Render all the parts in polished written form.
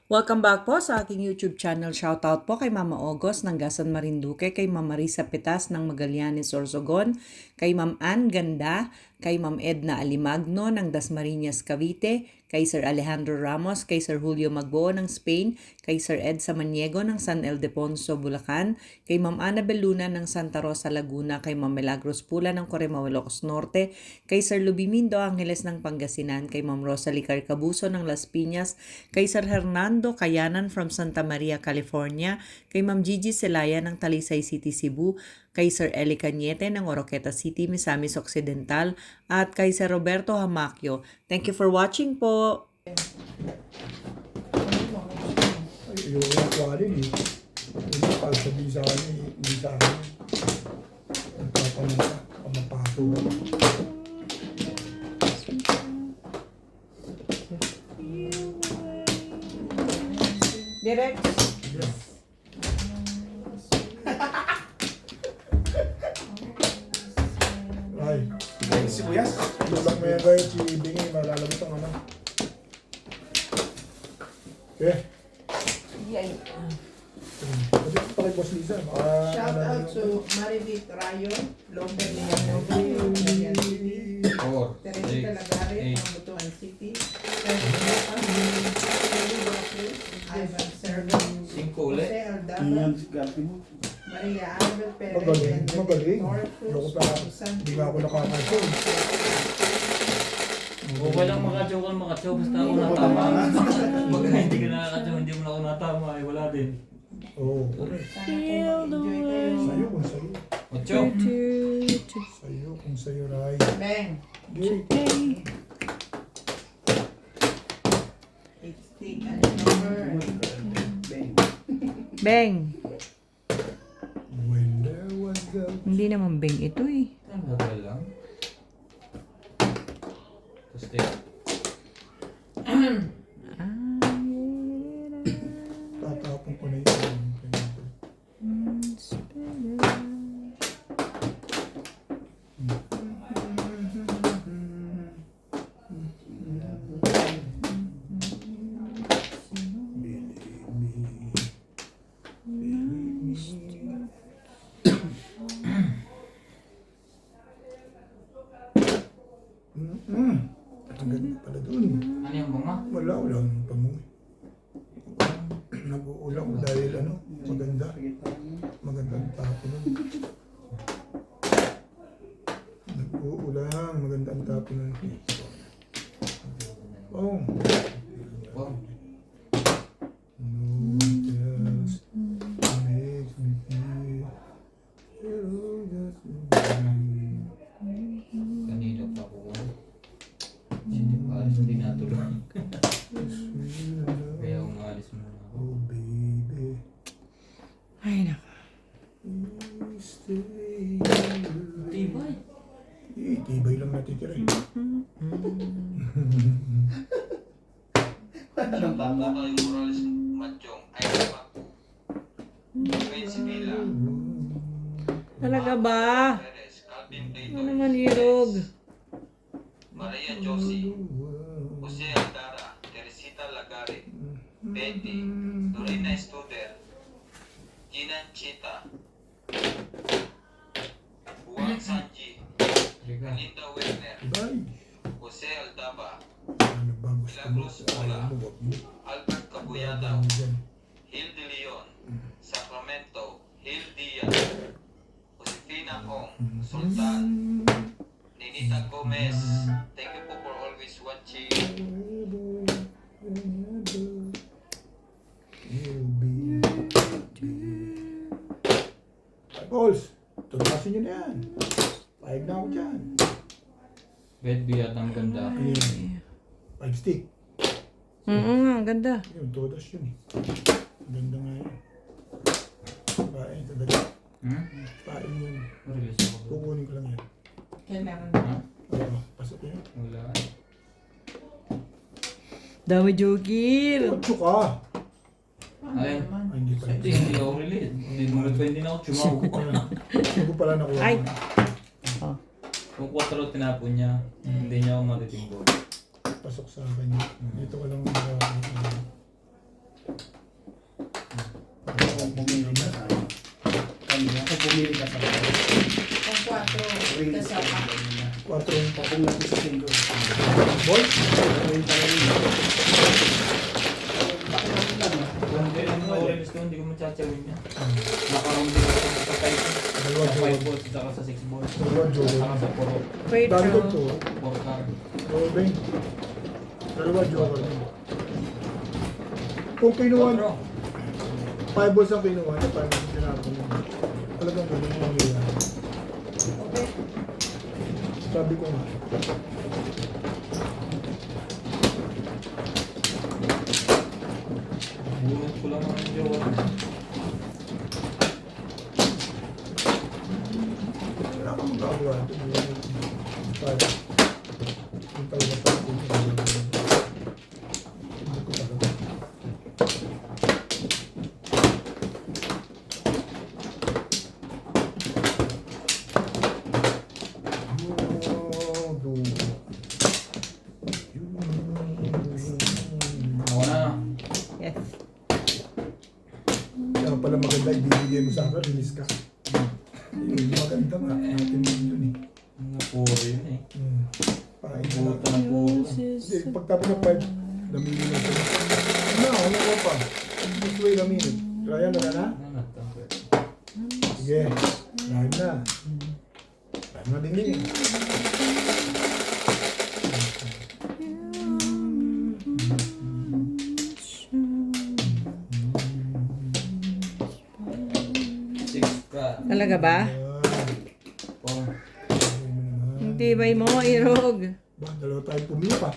Welcome back po sa aking YouTube channel. Shoutout po kay Mama Ogos ng Gasan Marinduque, kay Ma'am Marisa Pitas ng Magallanes Sorsogon, kay Ma'am Ann Ganda, kay Ma'am Edna Alimagno ng Dasmariñas Cavite, kay Sir Alejandro Ramos, kay Sir Julio Magbo ng Spain, kay Sir Ed Samaniego ng San Ildefonso, Bulacan, kay Ma'am Annabel Luna ng Santa Rosa, Laguna, kay Ma'am Milagros Pula ng Corimao, Ilocos Norte, kay Sir Lubimindo Angeles ng Pangasinan, kay Ma'am Rosalie Carcabuso ng Las Piñas, kay Sir Hernando Kayanan from Santa Maria, California, kay Ma'am Gigi Celaya ng Talisay City, Cebu, kay Sir Eli Cañete ng Oroqueta City, Misamis Occidental, at kay Sir Roberto Hamacchio. Thank you for watching po. Ay, yung aquarium eh. Yung pagsabi sa akin, hindi sa akin. Nagpapanong ka, pamapato ka. Direct. Yes. Ay, Si Buyas? tulak mo yan guys, si Bingi, malalabit ang ano. Yay. Pwede ko pa kay Boss Lisa. Shout out to Marivic Rayo, Lope Villanueva, City, 4, Teresita 6, Lagares, 8. Mambutuan City, Ivan Servan, 5 ulit. Jose Aldaba, Maria Albert Perez, Magaling, magaling. Norcruz, Loko pa, hindi nga ako nakakasyon. Okay lang makachow ka makachow, basta ako natama. Pag hindi ka nakakachow, hindi mo na ako natama, ay wala din. Oo, okay. Sana po mag-enjoy kayo. Sa'yo kung sa'yo. Ocho. Sa'yo kung sa'yo, Ray. Bang! Gay. It's stick and number. Beng. When there was the... Hindi naman beng ito eh. Tagal lang. Tapos din. Tatapon ko na yun. Ang ganda pala dun. Ano yung bunga? Wala yung pamungi. Nag-uulak dahil ano, maganda. Magandang tapo nun. Nag-uulang, magandang tapo nun. Oh. Wow. No one else makes me feel. You just Kanina pa ako. Hindi pa alis, hindi natulog. Kaya umalis mo na ako. Oh baby, Ay, nako. stay. Tibay. Tibay lang natitira eh. Bakal Morales Machong ay Paco. Venezuela. Talaga ba? Perez, Calvin Ano naman hirog? Maria Josie, Jose Aldara, Teresita Lagare, Betty, Dorina Studer, Gina Chita, Juan Sanji, Liga. Linda Werner, Bye. Jose Aldaba, Ano ba gusto mo? Ayaw mo, wag mo. Albert Wala Cabuyadaw, mo dyan. Hil de Leon, Sacramento, Hil Diaz, Josefina Ong, Sultan, Ninita Gomez. Thank you po for always watching. Ay, Balls, tumasin nyo na yan. Pahig na ako dyan. Bed biyat ang ganda. Ayan. 5 stick. Nga, ganda. Yun, todas yun eh. Ang ganda nga yun. Pain, talaga. Pain yun. Release ako. Kukunin ko lang yan. Kailangan Ha? Oo, pasok yun. Wala. Dami jokir. 8 ka. Ay. Ay, hindi pala. Hindi ako release. Hindi mo hindi na ako chumaw. Sigo pala nakuha. Ay. ko. Kung 4 tinapon niya, hindi niya ako matitingbo. Pasok sa akin. Dito ka lang Kasama. 4 yung Kung natin sa single. ball. Hindi lang mo, hindi ko matsachawin niya. Nakaroon din ako sa 5 balls, saka sa 6 balls. Dalawa joker. Saka sa 4 Wait, Dami ko bro. to. card. Robin. Dalawa joker. Kung kinuha, 5 balls ang kinuha niya, paano yung tinapon niya? Talagang ganun ang nangyayari. Okay. Sabi ko nga. Bunot ko lang ang jowa. Wala kang magagawa. Para. Yung talaga sa akin. Hindi ko talaga. Ako na. Yes. Kaya pala maganda ibibigay mo sa akin, release ka. Yun, maganda nga. Natin din yun eh. Mga puro yun eh. Pahay Puro na. ka ng puro. Hindi, pagtapos ng 5, namili na sila. Ano ko pa? Just wait a minute. Ryan, wala na? Ano na ito? Sige. Live na. Live na din yun. Six ka. Talaga ba? Oh. Ang tibay mo, Irog. Ba, dalawa tayo pumili pa.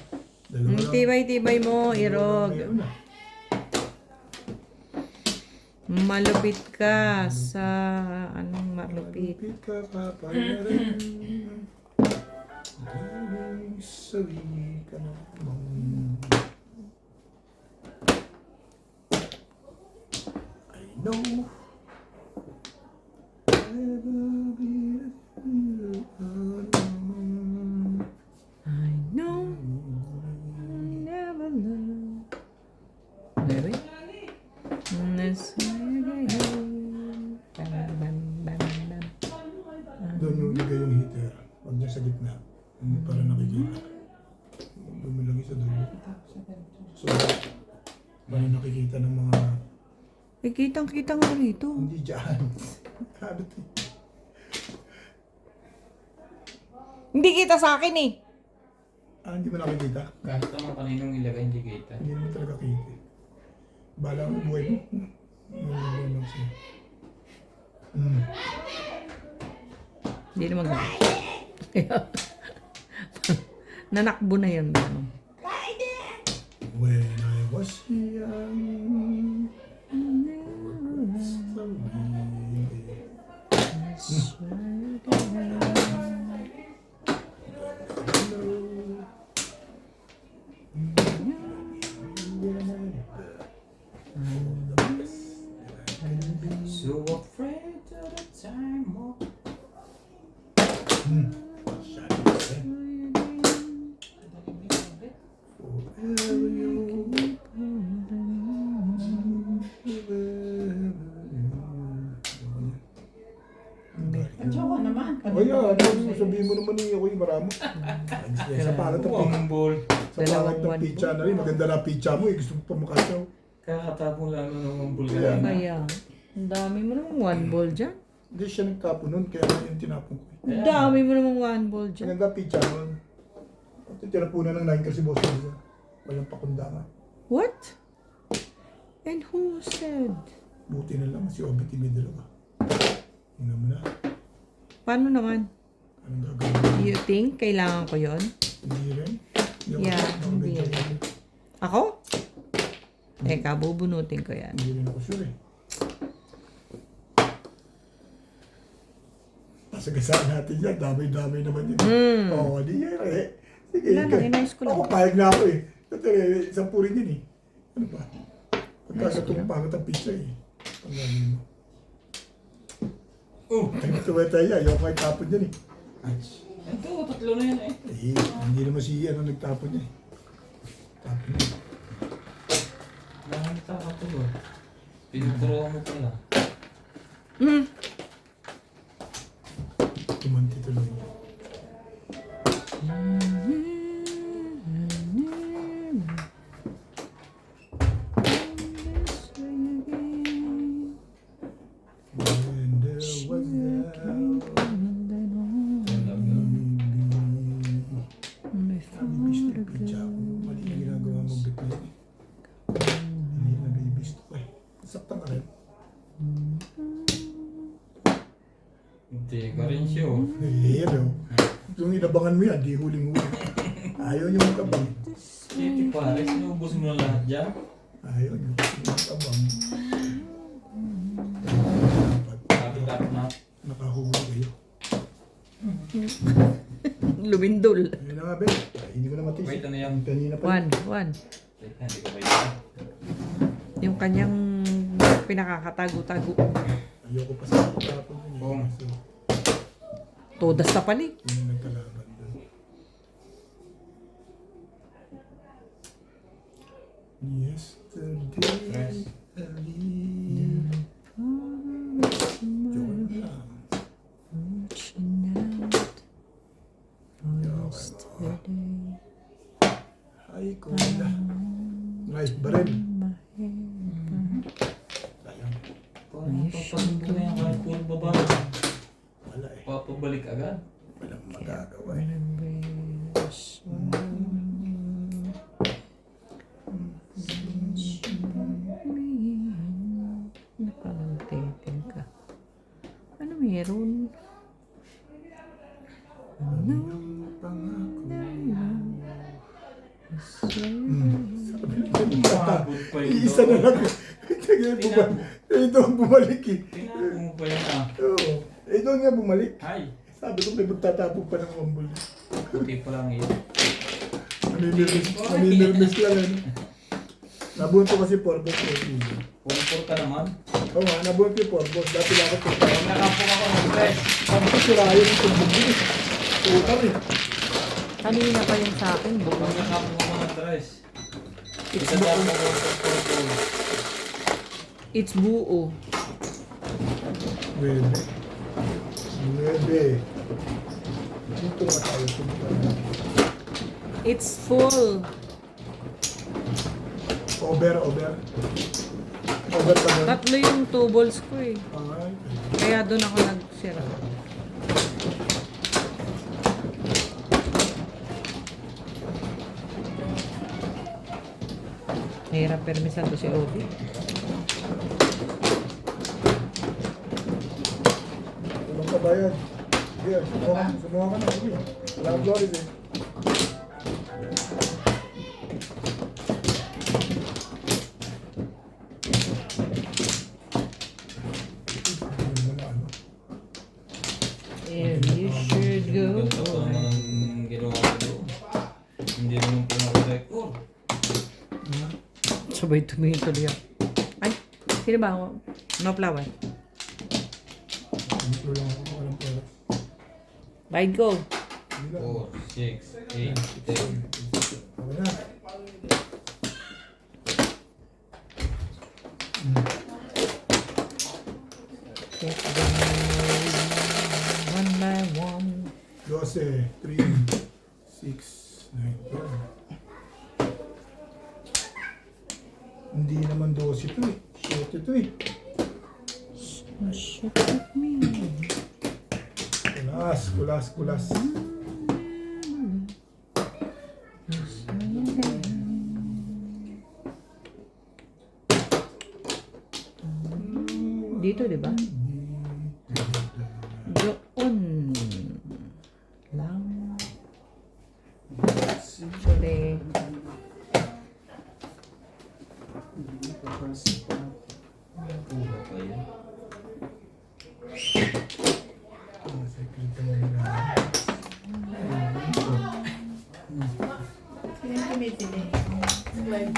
Dalawa Ang lang. tibay-tibay mo, Irog. Meron na. Malupit ka sa... Anong malupit? Malupit ka papayaran. Daling sabi ka naman. I know never be I know I never love. Baby? Let's doon yung ligay yung heater. Huwag niya sa gitna. Para nakikita. Doon mo lagi sa dulo. So, para nakikita ng mga Eh, kitang-kita nga rito. hindi dyan. Habit eh. Hindi kita sa akin eh. Hindi mo nakikita? Kahit naman kaninong ilagay, hindi kita. Hindi mo talaga kita eh. Bala ang buhay mo. Buhay lang siya. Hindi naman ganun. Nanakbo na yun. Ano? When I was young, So afraid of the time of... forever you. At saka naman. O yan, sabihin mo naman eh, ako yung maramo. Sa pangat ng Bumble. sa pangat ng pizza na rin, maganda na pizza mo eh, gusto mo pa makasyaw. Kakatapong lang ng bumble ka Kaya lang. Kaya, ang dami mo namang one ball dyan. Hindi siya nagtapon nun, kaya yung tinapon ko. Ang dami mo namang one ball dyan. Maganda pizza mo. At tinapunan ng 9 kasi boss mo. Walang pakundangan. What? And who said? Buti na lang si Obi TV dalawa. Tingnan mo na. Paano naman? Anong gagawin? You think kailangan ko yon? Hindi rin? Yeah, hindi rin. rin. Ako? Teka, bubunutin ko yan. Hindi rin ako sure eh. Pasagasaan natin yan. Damay-damay naman yun. Oo, di yan eh. Sige. Wala lang, inayos ko lang. Ako payag na ako eh. Dati isang purin yun eh. Ano ba? Pagkakatong pangat ang pizza eh. Ang gagawin mo. Ay, tuwa tayo. Ayaw ko ay tapon yan eh. Ito, tatlo na yan eh. Eh, hindi naman si ano nagtapon niya eh. Tapon niya. Nakakita ka to ba? Pinuturuan mo pala. Kung gumanti tuloy. When there was mali na ginagawa mo bigla. Hindi na babies to eh. Saktan ka rin. Hindi ka rin siya. Eh, yan o. Kung inabangan mo yan, di huling-huli. Ayaw niyo makabang. Titi Pares, inubos mo na lahat dyan. Ayaw niyo makabang. Kapit-kapit na. Nakahuli kayo. Lumindol. Ayun na nga, Ben. Ay, hindi ko na matis. Wait, ano yan? Kanina pa. One. Wait, hindi ko ba yun? Yung kanyang pinakakatago-tago. Ayoko pa sa tapon niya. Oo. So, Todas na pala eh. yun yung nagkalaban doon. Yesterday, Stress. I leave. Joke lang. Ay, kuya. Nice, baril. Sayang. Parang papasok ko na yan kahit puro babae. Wala eh. Papabalik agad. Walang magagawa eh. Nakalangtitin ka. Ano meron? Ano? Umabot pa yun. Isa na lang. Ito ang bumalik eh. Tinapon mo pa yun ah. Oo. Ito nga bumalik. Ay, Sabi ko may magtatapog pa ng wambol. puti pa lang yun. Naninirmis lang ano. Nabuhan ko kasi porbos ko. Pumupur ka naman. Oo nga, nabuhan ko yung porbos. Dati dapat ko pa. Nakapok ako ng stress. Sabi ko sirayan yung tumbog eh. Utang eh. Kanina pa yun sa akin. Pag Bukong nakapok ako ng stress. Itatapon ako ng purple. it's buo. Nuebe. Nuebe. Dito nga tayo. It's full. Over. Over pa nun. Tatlo yung two balls ko eh. Ay. Kaya doon ako nagsira. Hirap permisan to si Obi. Tulong ka bayad. Sige, sumuha ka na. Sige. Wala kang glories eh. And you should go. Ganda pa naman ang ginawa ko doon. Hindi naman po naka-record. Sabay tumingin tuloy ako. Ay, sino ba ako? No flower. Dito lang ako. Walang pera. Bye go. Sige lang. 4, 6, 8, 10. Okay na. Get them one by one. 12, 3, 6, 9, 12. Hindi naman 12 ito eh. 7 ito eh. Shit with me. Kulas. Dito, di ba? Doon lang. Sorry. Puro pa yun. Secret mo na. Sino yung tumitili? Live.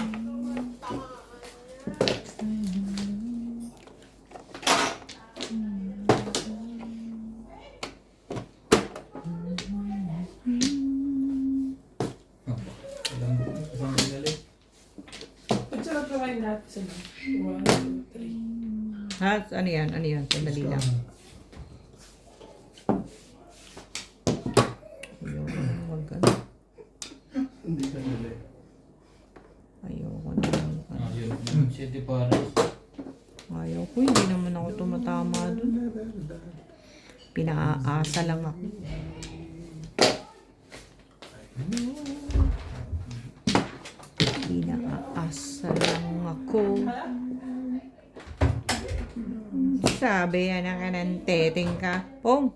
Isang pinali. Pagsarap na kayo lahat sa 1, 2, 3. Ha? Ano yan? Ano yan? Sandali lang. City Paris. Ayaw ko, hindi naman ako tumatama dun. Pinaasa lang ako. Pinaasa lang ako. Sabi yan ka ng teteng ka. Pong!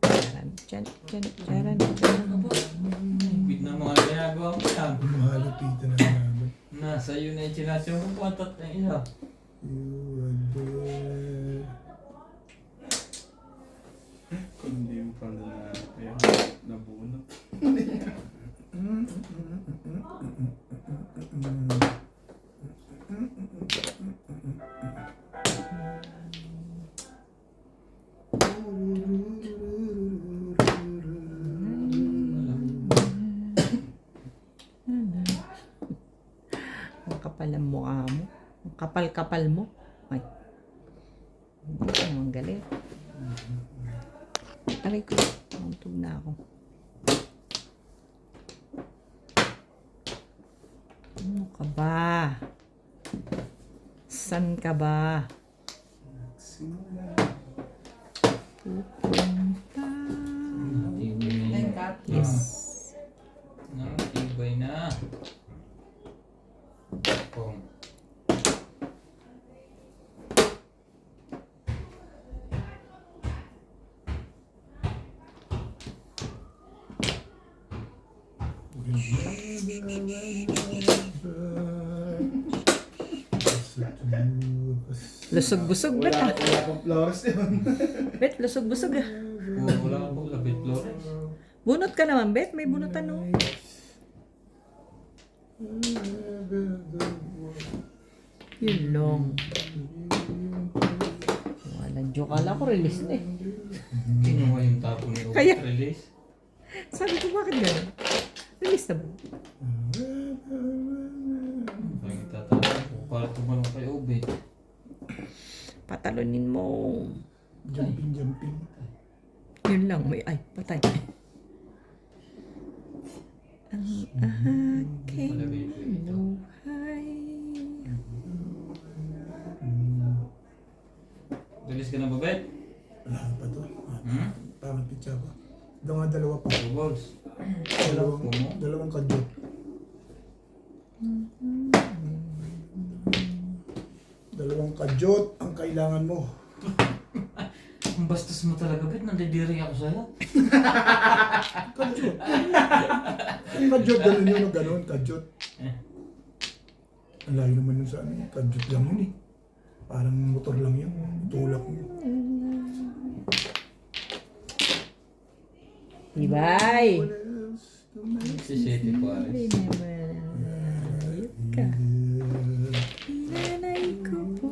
Charan, chan, chan, charan, charan. Bit na mga ginagawa mo yan. Mahalupitan na namin. Nasa iyo na yung sinasyon ko patat na isa. You are there. Kung hindi mo pala na nabunot. Ang kapal ang mukha mo. Ang kapal-kapal mo. Ay. Hindi ka naman galit. Aray ko. Mauntog na ako. Ano ka ba? San ka ba? Pupunta. Tibay na yun. Yes. Tibay na. Pong. Lusog-busog bet ah. Wala akong flowers yun. Bet, lusog-busog ah. Wala ka po labit Flores. Bunot ka naman, Bet. May bunutan no. Yun lang. Walang joke. Kala ko release na eh. Kinuha yung tapo ni Robert Kaya- Release. Sabi ko, bakit gano'n? Release na ba? Parang itatawa ko. Para tumalong kay Obet. Patalonin mo. Jumping, jumping. Yun lang. May, ay, patay. Ang aking buhay. Release ka na ba, Bet? Wala pa to. Hmm? Parang pitsa pa. Dalawa pa. Two balls. Dalawang kadyot. Dalawang kadyot ang kailangan mo. Ang bastos mo talaga, Bet. Nandidiri ako sa'yo. Kadyot. Kadyot, ganun yun. Ganun, kadyot. Ang layo naman yun sa ano. Kadyot lang yun eh. Parang motor lang yun. Tulak yun. Ibay! Si City Paris. Ayun ka. Inanay ko po.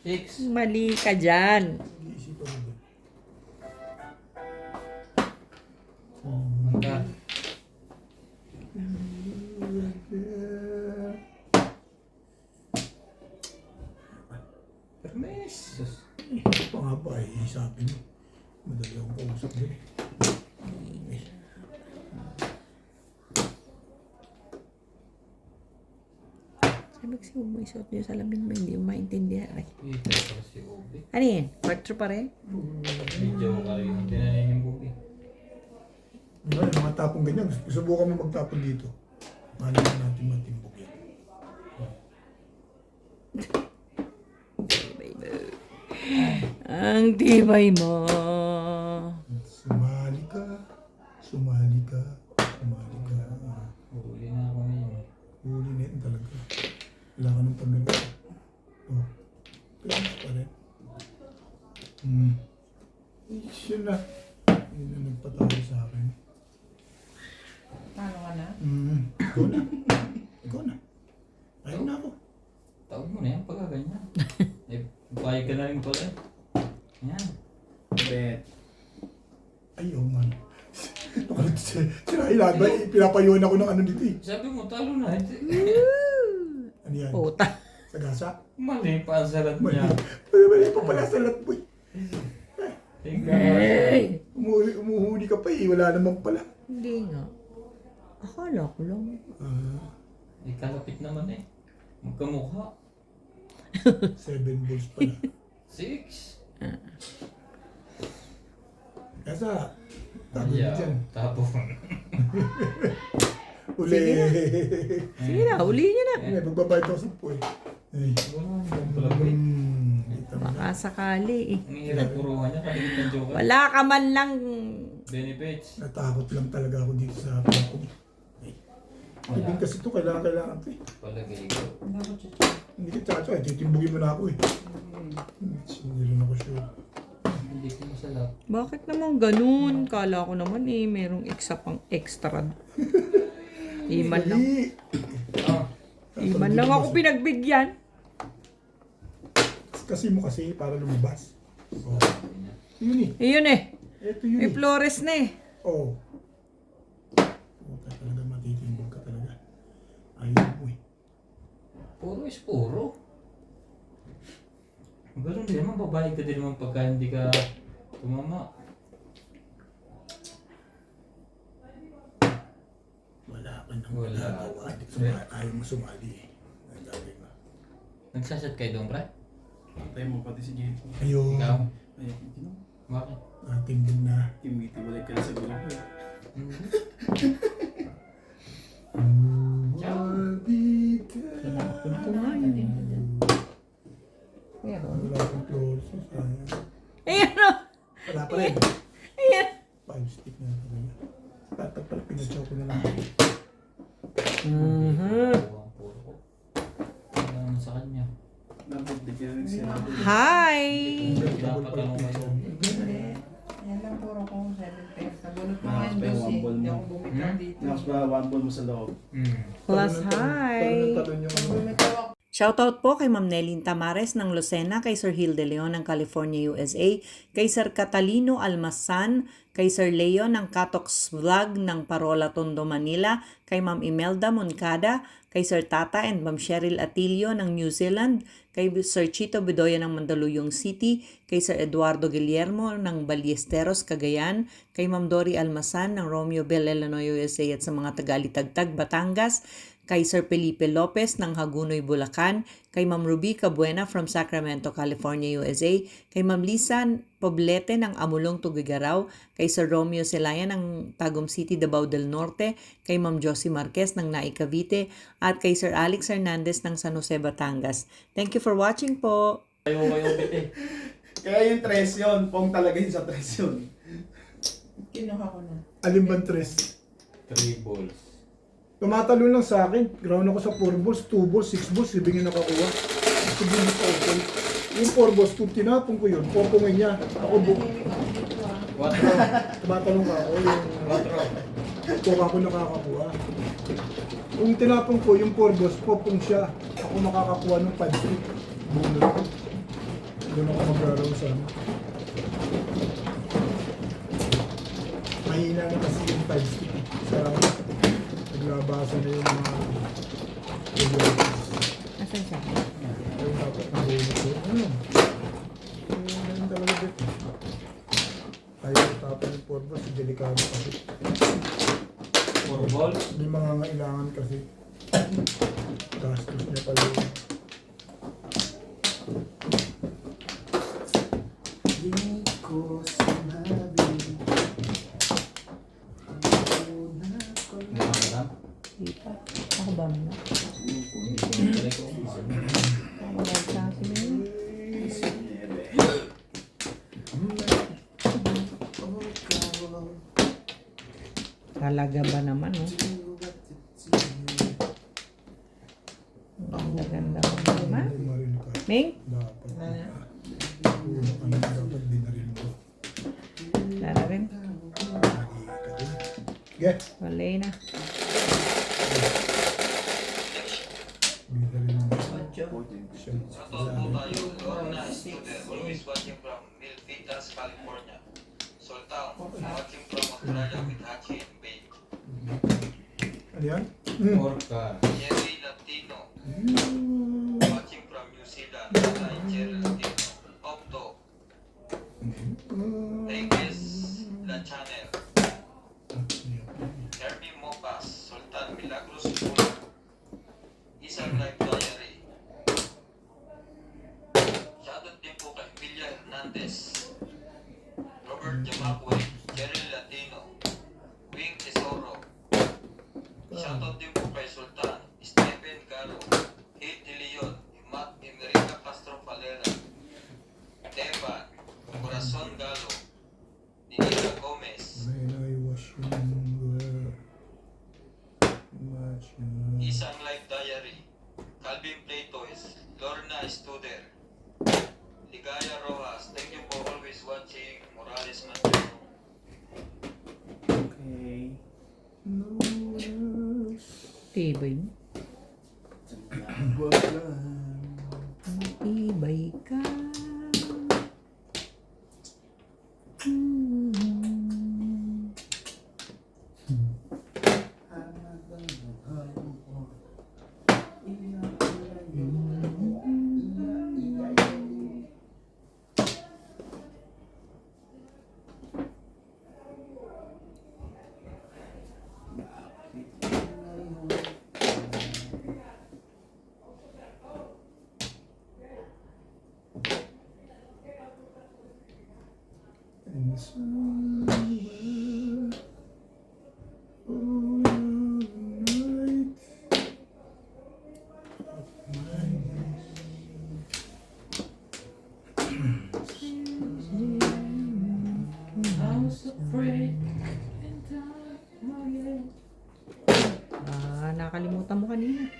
Six. Mali ka dyan. Iisipan mo ba? Mangga. Permis. Pa nga ba eh, isapin mo. Madali akong kausap din eh. Sabi kasi huwag mo isuot yung salamin mo, hindi mo maintindihan. Ay. Ito para si Obet. Ano yan? Quartro pa rin? Medyo ka rin. Tinanin yung buki. Yung mga tapong ganyan, subukan mo magtapon dito. Mahal natin matimbog yan. Tibay mo. Ang tibay mo. Sumali ka, sumali ka, sumali ka. Huli na ako ngayon. Huli na yun talaga. Kailangan ng pamilya. Oh, kailangan pa rin. Yun na. Yun na nagpatawag sa akin. Paano ka na? Ikaw na. Ikaw na. Ayaw na ako. Tawag mo na yan pagka ganyan. Eh, bayag ka na rin pala eh. Yan. Bet. Ayaw man. Sirahin lahat ba? Pinapayuan ako ng ano dito eh. Sabi mo, talo na. Ano yan? Puta. Sa gasa? Mali pa ang salat Mali. niya. Mali pa pala sa lat boy. Hey! Umuhuli ka pa eh. Wala naman pala. Hindi nga. Akala ko lang. Kalapit naman eh. Magkamukha. 7 balls pala. 6. Kasa, tago na dyan. Tapos. Uli. Sige na, uli niyo na. Ay, magbabayad ako 10 eh. Ay. Kita mo na. Baka sakali eh. Ang hirap puruhan niya. Kaligit ng joker. Wala ka man lang. Benefits. Natakot lang talaga ako dito sa ako. Ibig kasi ito, kailangan ito eh. Palagay ko. Hindi ka chacho eh, titimbugin mo na ako eh. Hindi rin ako sure. Hindi ko masalap. Bakit naman ganun? Kala ko naman eh, merong isa pang extra. Iman lang. Mali. Ah. Iman lang ako pinagbigyan. Kasi mo kasi para lumabas. Oh. Yun eh. Ayun eh. Ito yun May eh. Flores na eh. Oh. Okay, talaga matitimbog ka talaga. Ayaw mo eh. Puro is puro. Ganun din naman, babayag ka din naman pagka hindi ka tumama. Wala ka nang Wala. magagawa. Ayaw mo sumali eh. Ang dami mo. Nagsasat kayo doon, pre? Patay mo pati si Jake. Ayun. Ikaw? Ay, hindi na. Bakit? Timbog na. Timiti-walay ka na sa gulo ko eh. Kinakapin ko nga yun eh. Pero, Wala akong close. ayan o. Wala pa rin. Ayan. 5 stick na ako niya. Pala pinatsaw ko na lang. Puro ang puro ko. Wala naman sa kanya. Nabot, di ka rin sinabi. Hi! Dapat ano kayo. Yan lang puro ko 7 pairs. Nabunot mo Nakakapay ngayon dos one eh. ball Hindi mo. ako bumitaw dito. Tapos ba, one ball mo sa loob. Plus hi! Talon yung Pag bumitaw ako, Shoutout po kay Ma'am Nelly Tamares ng Lucena, kay Sir Gil de Leon ng California, USA, kay Sir Catalino Almasan, kay Sir Leo ng Katox Vlog ng Parola, Tondo, Manila, kay Ma'am Imelda Moncada, kay Sir Tata and Ma'am Cheryl Atilio ng New Zealand, kay Sir Chito Bedoya ng Mandaluyong City, kay Sir Eduardo Guillermo ng Ballesteros, Cagayan, kay Ma'am Dory Almasan ng Romeo Bell, Illinois, USA at sa mga taga-Alitagtag, Batangas, kay Sir Felipe Lopez ng Hagunoy, Bulacan, kay Ma'am Ruby Cabuena from Sacramento, California, USA, kay Ma'am Lisa Poblete ng Amulong, Tugigaraw, kay Sir Romeo Celaya ng Tagum City, Davao del Norte, kay Ma'am Josie Marquez ng Naik, Cavite, at kay Sir Alex Hernandez ng San Jose, Batangas. Thank you for watching po! Ayaw kayo upit eh. Kaya yung tres yun, pong talaga yun sa tres yun. kinuha ko na. Alin bang tres? 3 balls. Tumatalo lang sa akin. Ground ako sa 4 balls, 2 balls, 6 balls. Ibig yung nakakuha. Gusto ko yung okay. Yung 4 balls, kung tinapong ko yun, popongin niya. Ako Tahimik ako dito ah. 4. tumatalong ako. Yung 4. kung ako nakakakuha. Kung tinapong ko yung 4 balls, popong siya. Ako makakakuha ng 5 stick. Bunod. Doon ako maglaro sa ano. Mahina na kasi yung 5 stick. Sa naglabasan na yung mga Asan siya? yung dapat na bunod ko. Ano? Ganun talaga dito. Ayaw tapon yung 4 balls. Delikado kasi. 4 balls. Hindi mangangailangan kasi. Gastos niya pala yun. Hindi ko sinabi. Nakakalam. Di pa. Ako ba mo na? Palagay ko. Ako ba sa akin na yun? Talaga ba naman, no? Ang ganda ko naman. Hindi maril ka. Ming? Dapat. Ano? Ano dapat dinaril mo? Lala rin. Lagi ka din. Sige. Wala na. California. Sultan, watching from Australia with Hachi and Bay. Ano yan? Orca. Jerry Latino, watching from New Zealand. Tatay Jerry Latino. Opto, Vegas, La Channel. Herbie Mopas, Sultan Milagros Pula. Isang Life Diary. Shoutout din po kay Emilia Hernandez, Robert Jamacue, Jerry Latino, Wing Tesoro. Shoutout din po kay Sultan, Stephen Caro, Kate De Leon, Matt Emerita Castro Valera, Devan, Corazon Galo, Ninita Gomez, When I was younger, much younger. Isang Life Diary, Calvin Platois, Lorna Studer, Ligaya Rojas. Thank you for always watching. Morales Manchero. Okay. No one else. Tibay mo. Wag lang. Tibay ka. And somewhere all night of my I was afraid. Nakalimutan mo kanina.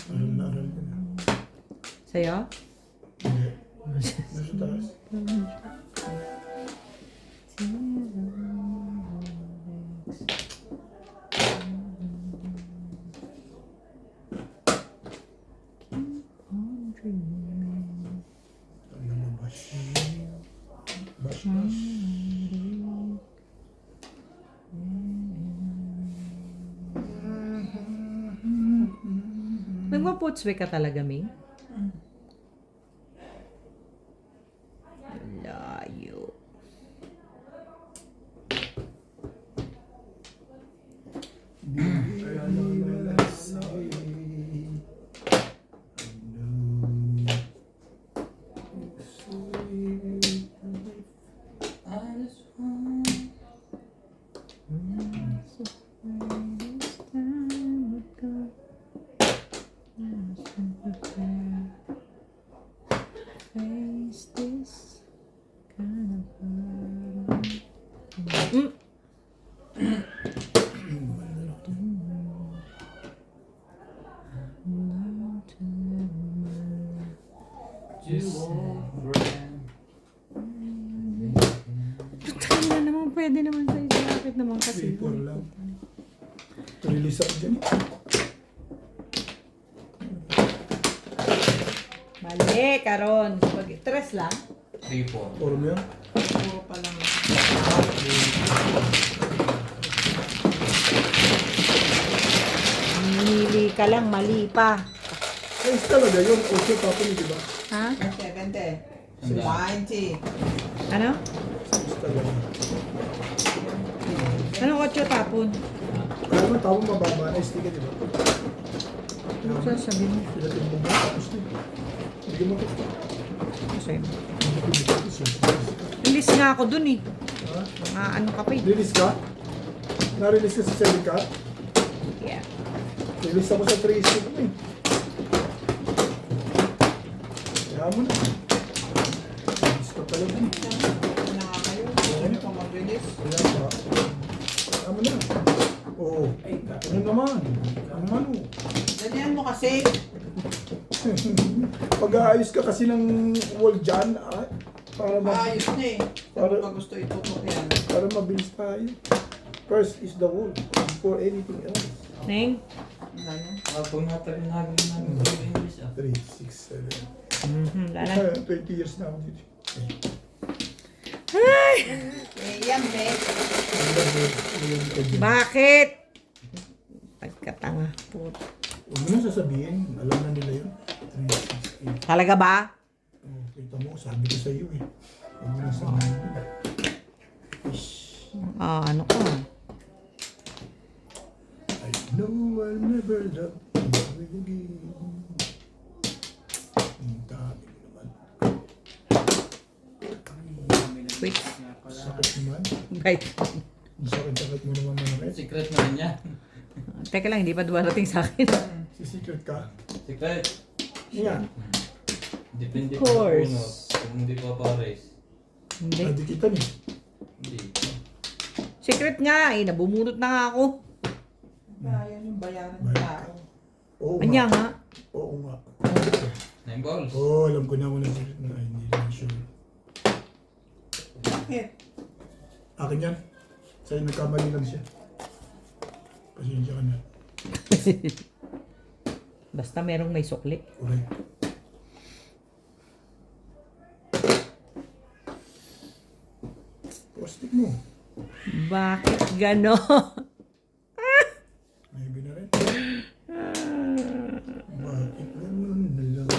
aral na aral ka na. Sa'yo? Hindi. Nasa taas. Ano mo, bash? Bash, bash. Nagmaputswe ka talaga, Ming? Layo. I just want Face this kind of you old friend. Kaya naman, pwede naman sa isa. Bakit naman kasi? 3-4 lang. Release ako dyan. Mali, Karon. Pag-tres lang. 3-4. Puro mo yan? Puro pa lang. Mili ka lang, mali pa. Ay, talaga yun. 8 tapon, di ba? Ha? 70. 90. Ano? 6 talaga. Ano 8 tapon? Kaya naman tapon mababa na sticker, di ba? Ano sasabihin mo? Pinatin mo ba? Tapos na. Hindi mo ito. Kasi, Release release nga ako dun eh. Ha? Mga ano ka pa eh. ka? Na-release ka sa 7 cut? Yeah. Release ako sa 3 stick mo eh. Kaya Hayaan mo na. Bilis ka pala din. Ano nga kayo? Ano pa mabilis? Kaya ba? Hayaan mo na. Oo. Ano naman? Ano man o? Ganyan mo kasi. Pag-aayos ka kasi ng wall dyan, para Maayos na eh. Para- Para gusto itutok yan. para mabilis tayo. First is the wall before anything else. Neng? Ano? Pag natagal namin sa English 3, 6, 7. Lala. 20 years na ako dito. Yan, be. Bakit? Pagkatanga. Puto. Huwag mo na sasabihin. Alam na nila yun. 3, 6, 8. Talaga ba? Oh, kita mo, sabi ko sa iyo eh. Huwag mo na sabihin. Ish. Ano ka? I know I'll never love you again. Ang dami naman. Wait. Sakit naman. Bite. Ang sakit mo naman manakit. Secret na rin yan. Teka lang, hindi pa dumarating sa akin. Si secret ka. Secret. Yan. Depende Of course. pa kung hindi pa pares. Hindi. Pwede kita niya. Hindi. Secret nga eh, nabumulot na nga ako. Bayan yung bayaran ng Bayad tao. ka. Oo Anya nga. nga. Oo nga. 9 balls. Oo, alam ko na muna secret na. Ay, hindi rin sure. Bakit? Akin yan. Sa'yo nagkamali lang siya. Pasensya ka na. Basta merong may sukli. Correct. Postik mo. Bakit gano? Maybe na rin. Bakit ganun na lang?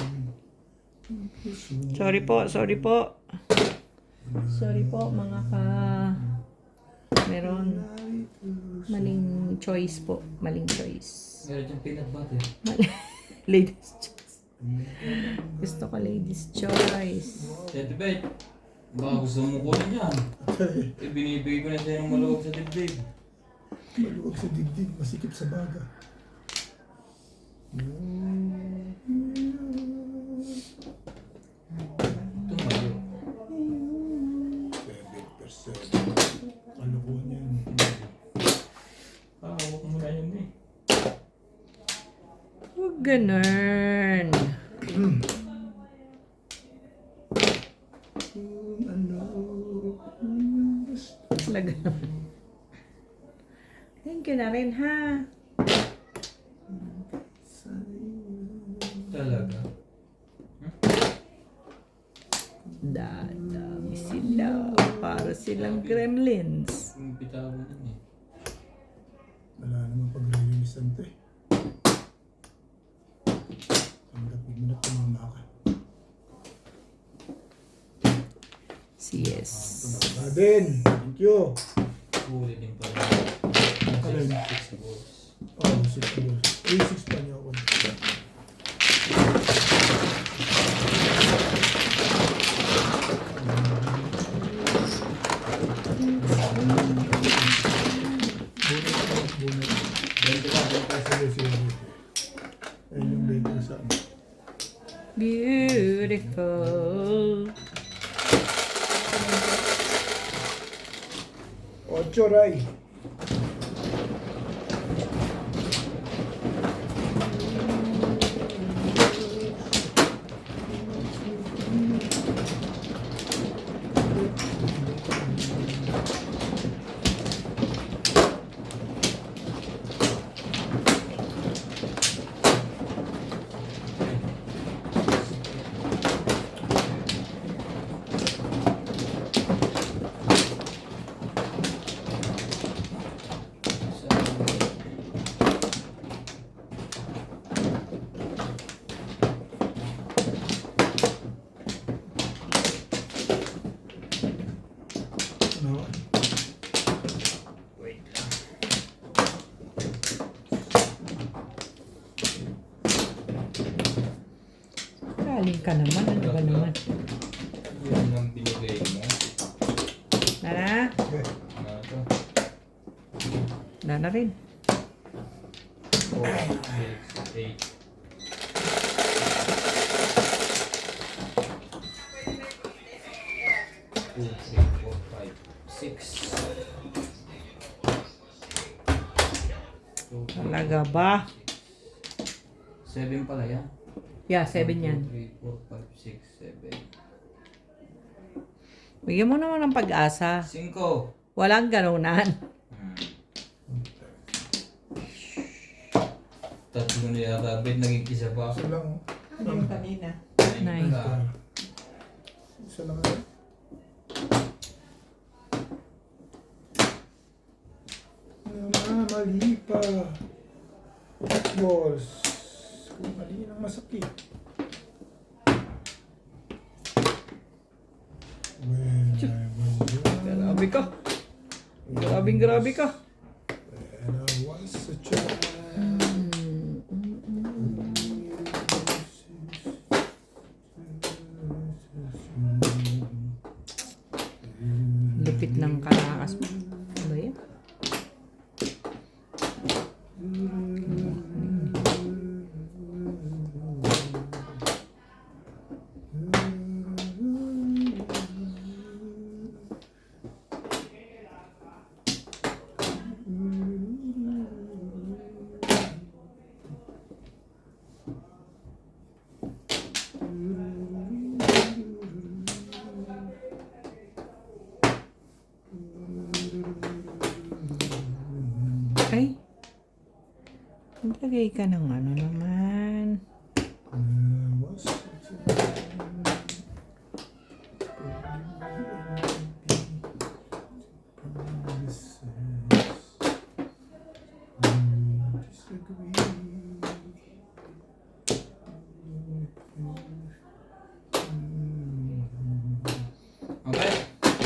Sorry po, sorry po. Sorry po mga ka... Meron maling choice po. Maling choice. Meron dyan peanut butter. Ladies choice. Gusto ko ladies choice. Tete Bet. Baka gusto mo kunin yan. Binibigay ko na sa'yo ng maluwag sa dibdib. Maluwag sa digdig, masikip sa baga. Tumayo. 7%. Kalukuhan yan. Hawak mo na yun eh. Huwag ganun. Talaga naman. Thank you na rin ha. Talaga. Dadami sila. Para silang gremlins. Yung bitawan yun eh. Wala naman pag-releasean to eh. Tanggapin mo na tumama ka. Yes. Tumama din. Thank you. Huli din pala. Alin? 6 balls. Oh, 6 balls. 3-6 pa niya ako. Bunot. 20 ka. Sige. Ayun yung 20 sa akin. Beautiful. 8, Ray. No. Wait lang. Galing ka naman. Ano ba naman? Yan ang binigay mo. Nara? Okay. Ano to? Nara rin. 4, 6, 8. 2, 3, 4, 5, 6. Talaga ba? 7 pala yan. Yeah, 7 yan. 2, 3, 4, 5, 6, 7. Bigyan mo naman ng pag-asa. 5. Walang ganunan. Tatlo na yata, bet naging isa pa. Isa lang. Ano yung kanina? Nine. Isa lang. Isa lang. Mali pa. Balls. Kung mali nang masakit. When I was young, Grabe ka. Grabe ka. when I was a child. Lupit ng kalakas mo. Ano ba yan? Ay. Naglagay ka ng ano naman. When I was a child. Promises. Disagree. Okay,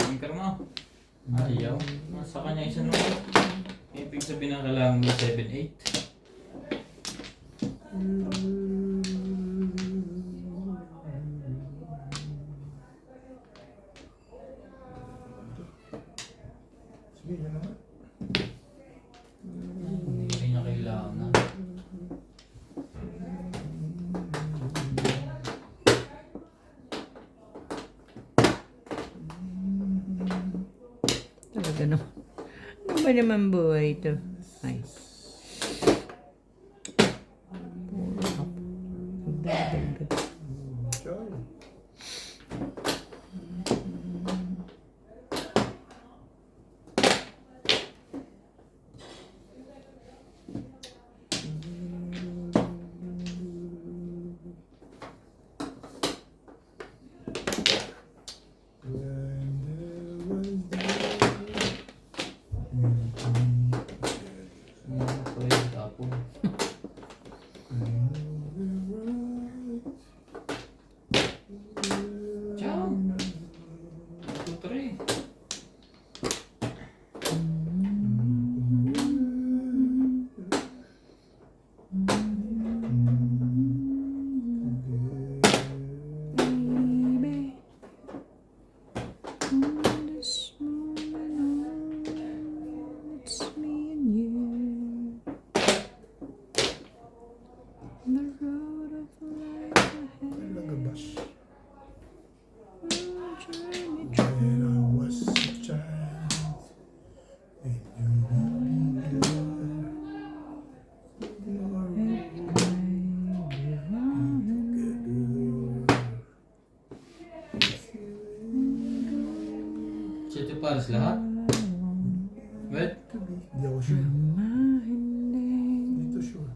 anchor mo. Ayaw. Nasa kanya isa naman. Ibig sabihin na kailangan mo 7, 8. Sige, yan naman. Hindi niya kailangan. Talaga naman. Ano ba naman buhay ito? Ay. Puro up. Dagdag. Ciao. When there was Pala yung tapon. Ciao. 2, 3. Baby. On this moment, it's me and you. The road of life ahead. Lagabash. Journey When I was a child, and you will be there. Chito pares lahat. Wait. Hindi ako sure. Dito sure.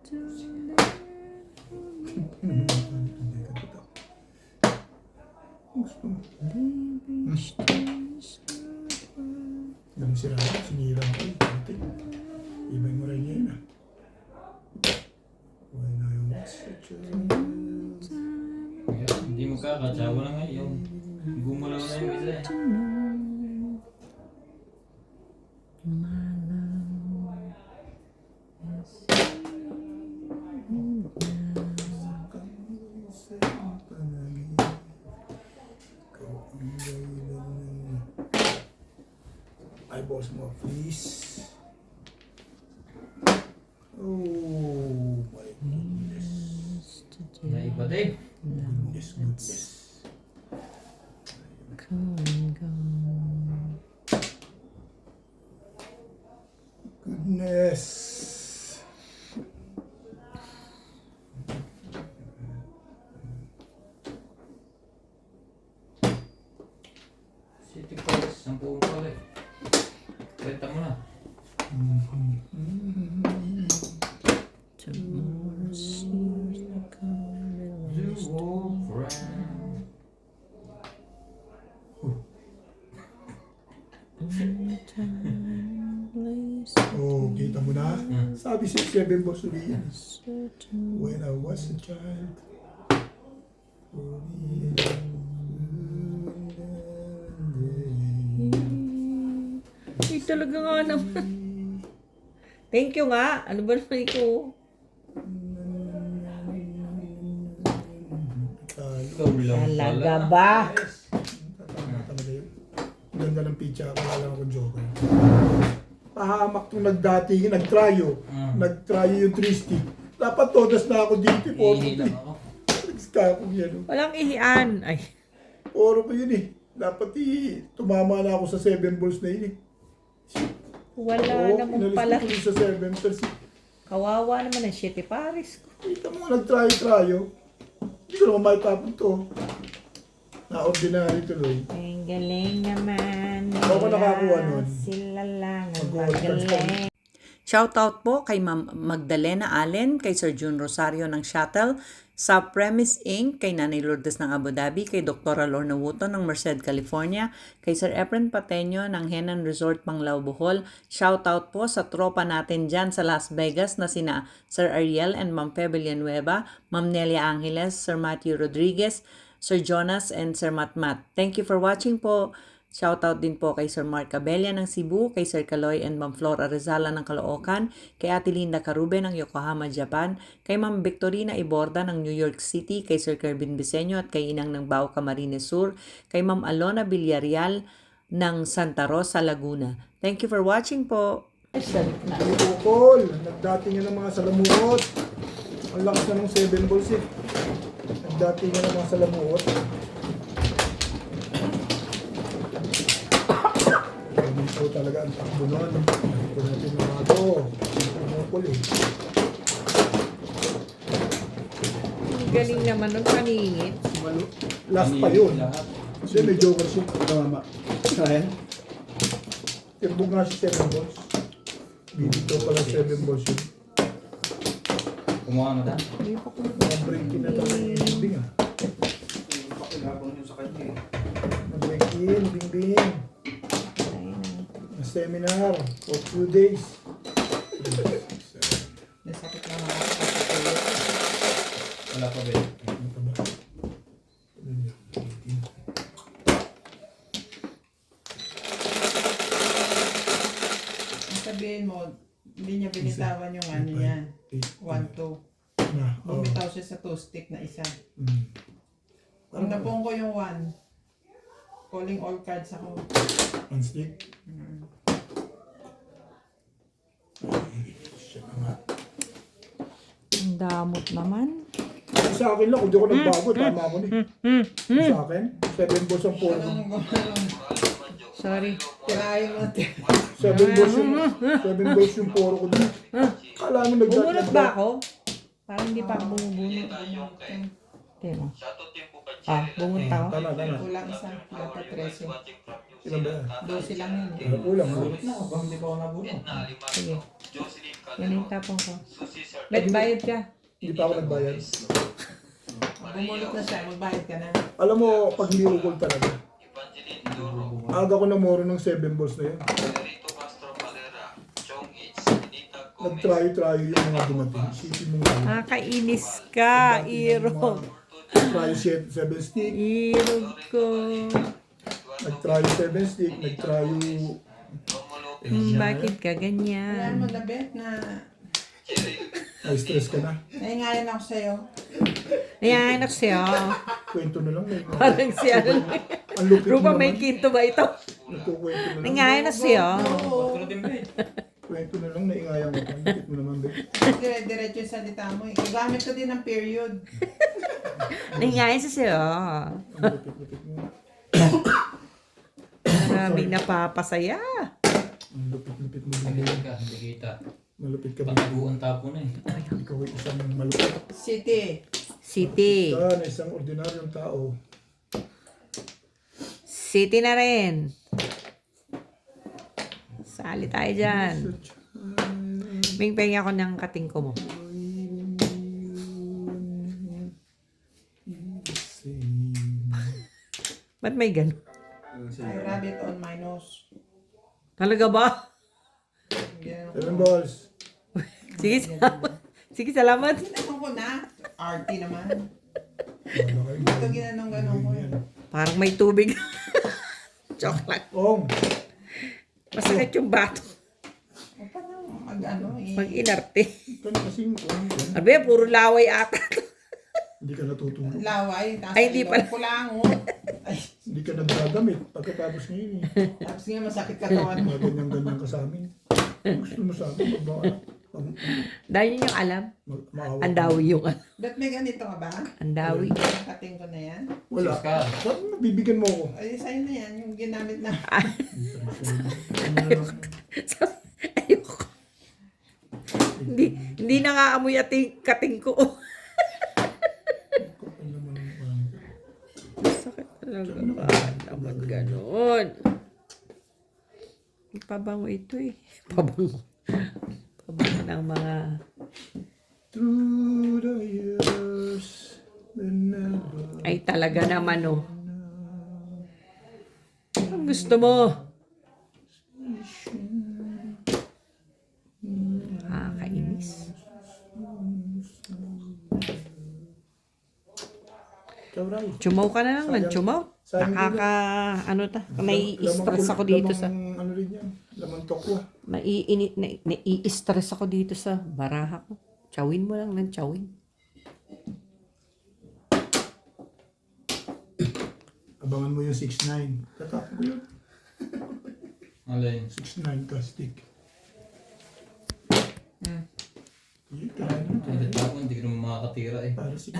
8. Hindi ka totoo. Gusto mo. Ganun sila ako, sinira ako eh. Pati. Iba yung moray niya yun ah. When I was a child. Ayan, hindi mo kakatsawa na ngayon. Gumalaw na yung isa eh. My love is Ikaw ang dahilan ng Pause mo, please. Oh my goodness. Naiba din. Goodness. Goodness. City Forest, ang buong pala eh. Kwenta mo na. Duo friend. Oh, kita mo na? Hmm. Sabi si 7 Boss ulit. When I was a child. Ay, talaga nga naman. Thank you nga. Ano ba naman ito? Ikaw lang Talaga pala. ba? Yes. Talaga yun. Ang ganda ng pizza. Wala lang akong joker. Pahamak itong nagdating, nagtryo. Nagtryo yung 3 stick. Dapat todas na ako dito. Ihi lang ako. Nagskakong yan. Walang ihian. Ay, Poro ko yun eh. Dapat tumama na ako sa 7 balls na yun eh. wala Oo, naman inalis pala. ko tuloy sa 7 kasi Kawawa naman ang 7 pares ko. kita mo nga nagtryo. Hindi ko naman maitapon to. Na-ordinary tuloy. Ang galing naman. Ako nakakuha nun. Sila lang ang Mag-gold cards pagaling. Shoutout po kay Ma'am Magdalena Allen, kay Sir June Rosario ng Shuttle, sa Premise Inc., kay Nanay Lourdes ng Abu Dhabi, kay Dr. Lorna Wooton ng Merced, California, kay Sir Efren Pateño ng Henan Resort, Panglao, Bohol. Shoutout po sa tropa natin dyan sa Las Vegas na sina Sir Ariel and Ma'am Fe Villanueva, Ma'am Nelia Angeles, Sir Matthew Rodriguez, Sir Jonas, and Sir Matmat. Thank you for watching po. Shoutout din po kay Sir Mark Cabella ng Cebu, kay Sir Kaloy and Ma'am Flor Arizala ng Caloocan, kay Ate Linda Carube ng Yokohama, Japan, kay Ma'am Victorina Iborda ng New York City, kay Sir Kervin Biseño at kay Inang ng Bao Camarines Sur, kay Ma'am Alona Villarreal ng Santa Rosa, Laguna. Thank you for watching po. Bukol. Nagdating yan ng mga salamuot. Ang lakas na ng 7 balls eh. Nagdating yan ng mga salamuot. Ito talaga ang takbo nun. Ito natin yung mga ito. Bukol eh. Ang galing naman nun paningit. Last pa yun. Lahat. Kasi may joker siya. Tama. Ayan. Timbog nga si 7 balls. Bibito pala 7 balls yun. Kumuha mo na. Mga break-in na talaga yung bing ah. Pakilabang yun sa kanya eh. Break-in, bing-bing. Seminar for 2 days. Nasakit na mga kapatid. Wala pa ba? Ano pa ba? Ano niya? Ang sabihin mo, hindi niya binitawan yung ano niya. 1-2. Na, oh. Bumitaw siya sa 2 stick na isa. Mm. Ang napong ko yung 1. Calling all cards ako. One stick. Siya na nga. Ang damot naman. Sa akin lang, kung di ako nagbago, tama ako ni. Sa akin, 7 balls ang polo. Sorry. Tirahin mo natin. 7 balls yung polo ko din. Kala mo Bumunot ba ako? Parang hindi pa ako bumubunot. Tingnan mo. Shoutout din po kay Ah, bumunot ako. Tama. Kulang isa. Dapat 13. watching from New Ilan ba yan? 12 lang yun. Ano kulang ha? Ulit na ako. Bang hindi pa ako nabuno. Edna Alimagno, Sige. Jocelyn Yan yung Calderon, tapong ko. Susie Sir, Let bayad ka. Hindi pa ako nagbayad. Bumulot na siya. Magbayad ka na. Alam mo, pag hindi ukol talaga. Evangeline Duro, Aga ko na moro ng 7 balls na yun. Federico Castro Valera, Chong H, Anita Gomez, Nag-try yung mga dumating. Isipin mo nga yun. Nakakainis ka, Iro. Nag-try 7 stick. Iro ko. Nag-try 7 stick. Nag-try Romulo Bakit ka Ayan ganyan? mo na bet na Jerry, na-stress ka na. nahingayan ako sa'yo. Ayan, siya. Kwento na lang. Parang siya. Ang lupit mo Rupa, may naman. kinto ba ito? Nagkukwento na lang. Ayan, siya. Pagkuro din ba eh. Kwento na lang, naingayan ko. Ang lupit mo naman, be. Diretso yung salita mo eh. Gagamit ko din ng period. Ayan, siya. Ang lupit-lupit mo. Maraming napapasaya. Ang lupit-lupit mo. Hindi ka, hindi kita. Malupit ka ba? Pataguan tapo na eh. Ikaw ay isang malupit. City. City. Ka na isang ordinaryong tao. City na rin. Sali tayo dyan. Ming-peng ako ng katingko mo. Ba't may gano'n? I rabbit on my nose. Talaga ba? Ganun. 7 balls. Sige, salamat. Sige, salamat. Ginanong ko na. RT naman. Wala kayo. Ito ginanong-ganong ko yun. Parang may tubig. Chocolate. Ong. Masakit yung bato. O paano mag-ano eh. Mag-inarte. Ito na kasing ong. Ano ba, puro laway ata. Hindi ka natutulog. Laway. Tapos Ay, hindi ilong pala. ko lang oh. Ay, Hindi ka nagdadamit. Pagkatapos ngayon eh. tapos nga masakit katawan mo. Mga ganyan-ganyan ka sa amin. Gusto mo sa amin. Dahil yun yung alam. Maawa. Andawi yung alam. Ba't may ganito ka ba? Andawi. Kating ko na yan. Wala. Sis ka. Saan nabibigyan mo ako? Ay, sa'yo na yan. Yung ginamit na. Ayoko. Hindi na nga amoy ating kating ko. Sakit talaga ba? Naman ganon. Pabango ito eh. Pabango. Pabango ng mga... Through the years, never. Ay talaga naman oh. Ang gusto mo? Kainis. Ikaw, Ray. Chumaw ka na naman, chumaw. Sayang Nakaka, ano ta, nai-stress ako dito sa, Ano rin yan? Laman tokwa. nai-stress ako dito sa baraha ko. Chawin mo lang ng chawin. Abangan mo yung 6'9". Tatapon ko yun. Alay. 6'9" plastic. Hindi, kaya na. Hindi ako, hindi ka naman makakatira eh. Para si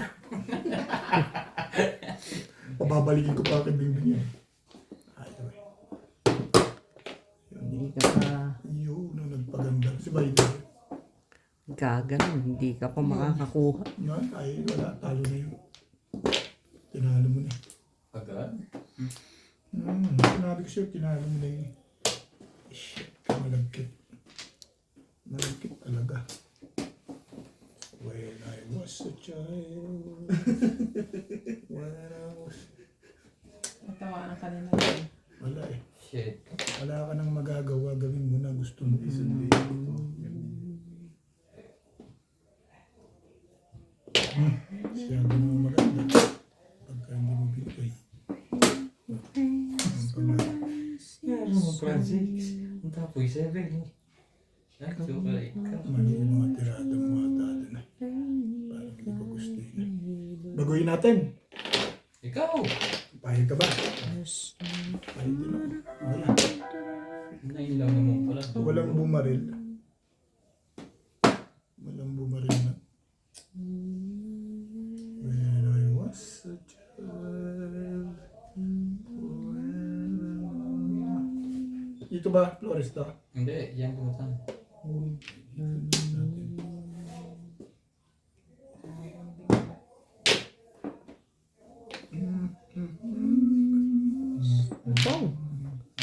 pababalikin ko pa kay Bingbing yan. Ayaw eh. Hindi ka pa Yun, na nagpaganda. Si Biden. gaganon, hindi ka pa makakakuha. Yan, ay wala. Talo na yun. Tinalo mo na eh. Agad? Sinabi ko sa'yo, tinalo mo na yun. Shit, malagkit. Malagkit talaga. When I was a child. When I was... Matawaan ka nila. Wala eh. Shit. Wala ka nang magagawa. Gawin mo na gusto mo. Siya naman maganda. Pagka hindi mo binigay. Ang pangalan. Ano Francis? Ang tapoy 7 eh. Ay, so pala ikaw. Mali yung mga tirada mo at dati na. Parang hindi ko gusto yun eh. Baguhin natin. Ikaw! Pahig ka ba? Pahig din ako. Wala. 9 lang naman pala. Walang bumaril. Walang bumaril na. When I was a child. Dito ba, Floresta? Hindi, yan pumunta. Bong.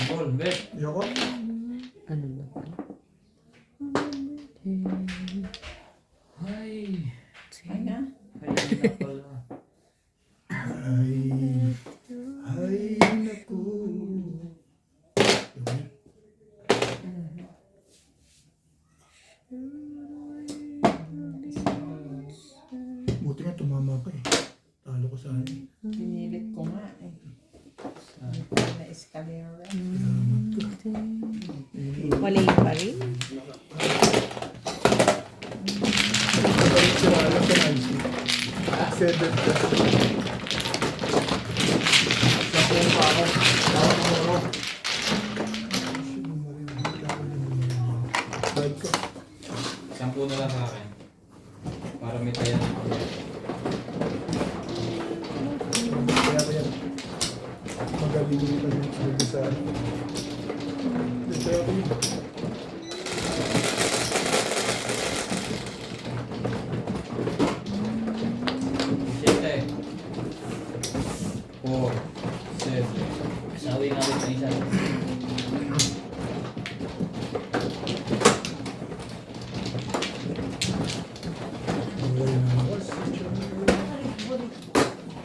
Ball, bet. Yoko? Ano na ba? Ay! Ay na. Ayun na pala. Ay, naku. Buti nga tumama ka eh. Talo ko sana eh. Pinilit ko nga eh. Na escalera. Mali pa rin. Sira lang sa IC. 7. Sa pong pa ako. Tawag mo ako. Balik ko. 10 na lang sa akin. Para may tayan ako. Kaya ba yan? Magaling dito yung sa kaya ba yun? Siyete. 4, 7. Sawi nga ulit na isa.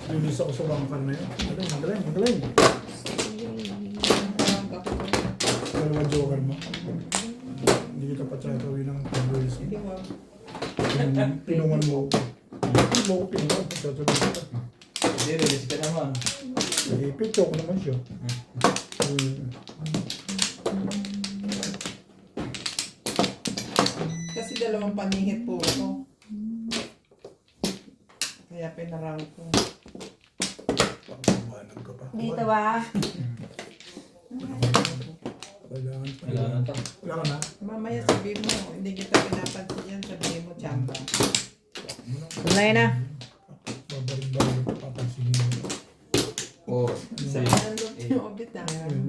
Linis ako sa bangkal na yun. Magaling. Dalawa joker mo. Hindi kita pa tatawin ng pag-release mo. Hindi mo. Pinungan mo ako. Hindi mo ako pinungan. Tatawin kita. Hindi, release ka naman. Picture ko naman siya. Kasi dalawang panihit po ito. Kaya pinarang ko. Pagkabanag ka pa. Dito ba? Kailangan pa. Wala na to. Wala ka na. Mamaya sabihin mo, hindi kita pinapansin yan, sabihin mo, tsamba. Wala na. Babaring-baring pa papansinin mo. 4, 6, Nandun yung obit na.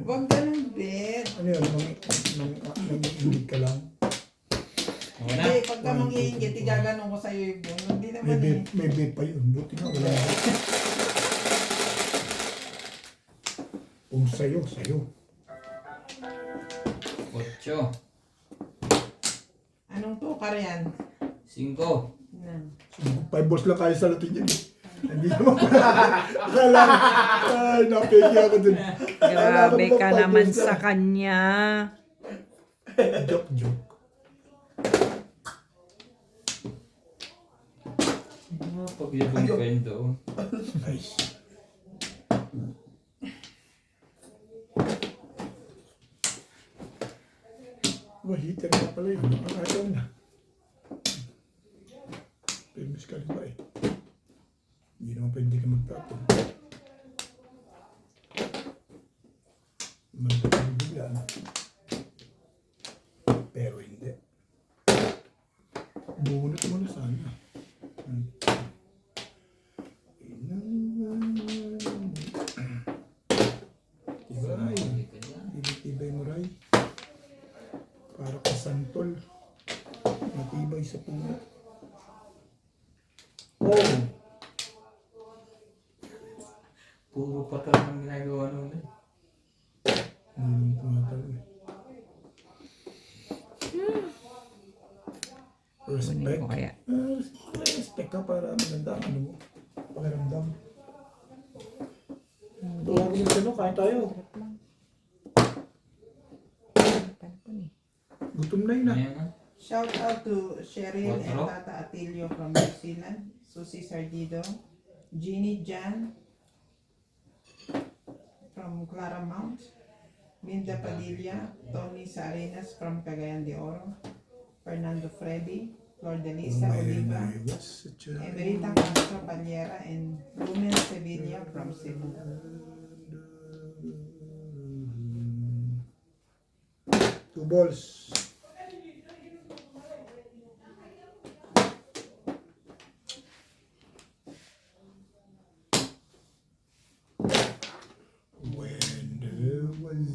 Huwag ganun, bet. Ano yun? Nangiingit ka lang. Okay na? Hindi, pagka manghihingit, igaganon ko sa'yo yung buno. Hindi naman eh. May bet pa yun. Buti nga wala na. Kung sa'yo. 8, Anong tukar yan? 5, Nan. 5 balls lang kaya sa Latin yan. Hindi naman akala ay napegi ako dun. Grabe ka Akala ko naman 5 balls sa lang. kanya. Joke. pagyabang pa yun doon. Nice. Heater na pala yun. Ang ayaw na. Famous ka rin ba eh. Hindi naman pwede ka magtapon. Magtapon yan. Pero hindi. Bunot mo na sana. Tibay. Tibay mo, Ray. Para ka santol. Matibay sa puno. Oh! Puro patal ang ginagawa noon eh. Hindi tumatalo eh. Respect. Kaya. Respect ka para maganda ang ano mo. Pakiramdam. Wala ko yung ano, kain tayo. Gutom na yun ah. Ayan na. Shout out to Cheryl and Otro? Tata Atilio from New Zealand, Susie Sardido, Jeannie Jan from Claramount, Linda Padilla, Tony Sarinas from Cagayan de Oro, Fernando Freddy, Flor de Lisa Oliva, Emerita Castro Paliera, and Rumen Sevilla from Cebu. 2 balls. When there was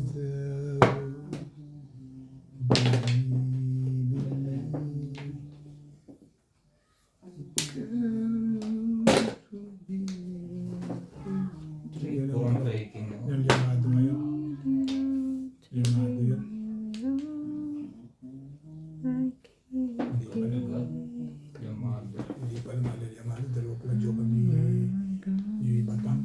Puro breaking no? yung llamado ngayon. Llamado yun. Hindi pa naman. Yung mga Hindi pa naman llamado. Dalawa pa lang joke ni Batang.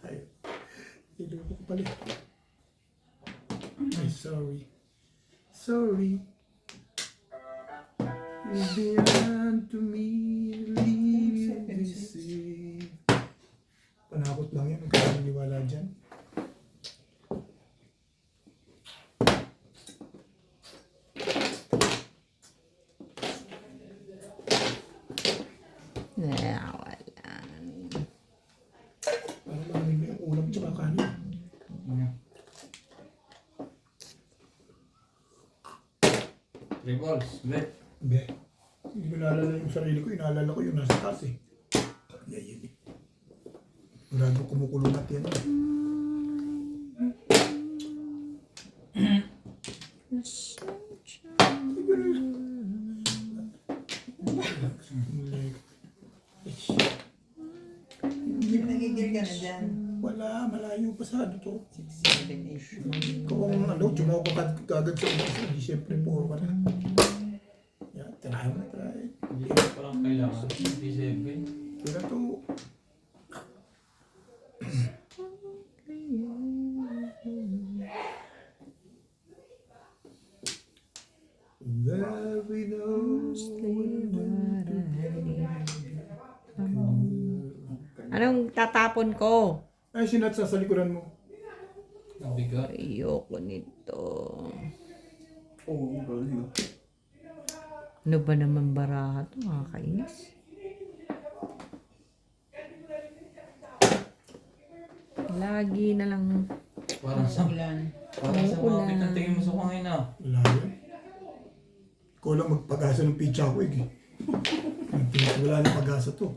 Ay, iloko ko pala. Ay, sorry. It's beyond to me, leave this sea. Panakot lang yan, huwag ka naniniwala dyan. ng kanin. Ayan. 3 balls. Bet. Be. Hindi ko naalala yung sarili ko. Inaalala ko yung nasa taas eh. Yan yun eh. Marado kumukulong at yan eh. Hindi mo nagigil ka na dyan. Wala, malayo pa sa ano to. 6, 7, 8. Kung ano, tumawa ka kagad sa umas, hindi siyempre puro ka na. Yan, try mo, try. Hindi ko parang kailangan. 57. Pero to, there we know Anong tatapon ko? ay, sinat sa likuran mo. Ang bigat. Ayoko nito. Oo, galing. Ano ba naman baraha ito? Makakainis. Lagi na lang. Parang sa Ulan. Parang sa mga kitang tingin mo sa kumain na. Wala yun. Ikaw lang magpag-asa ng pizza ko eh. Wala nang pag-asa to.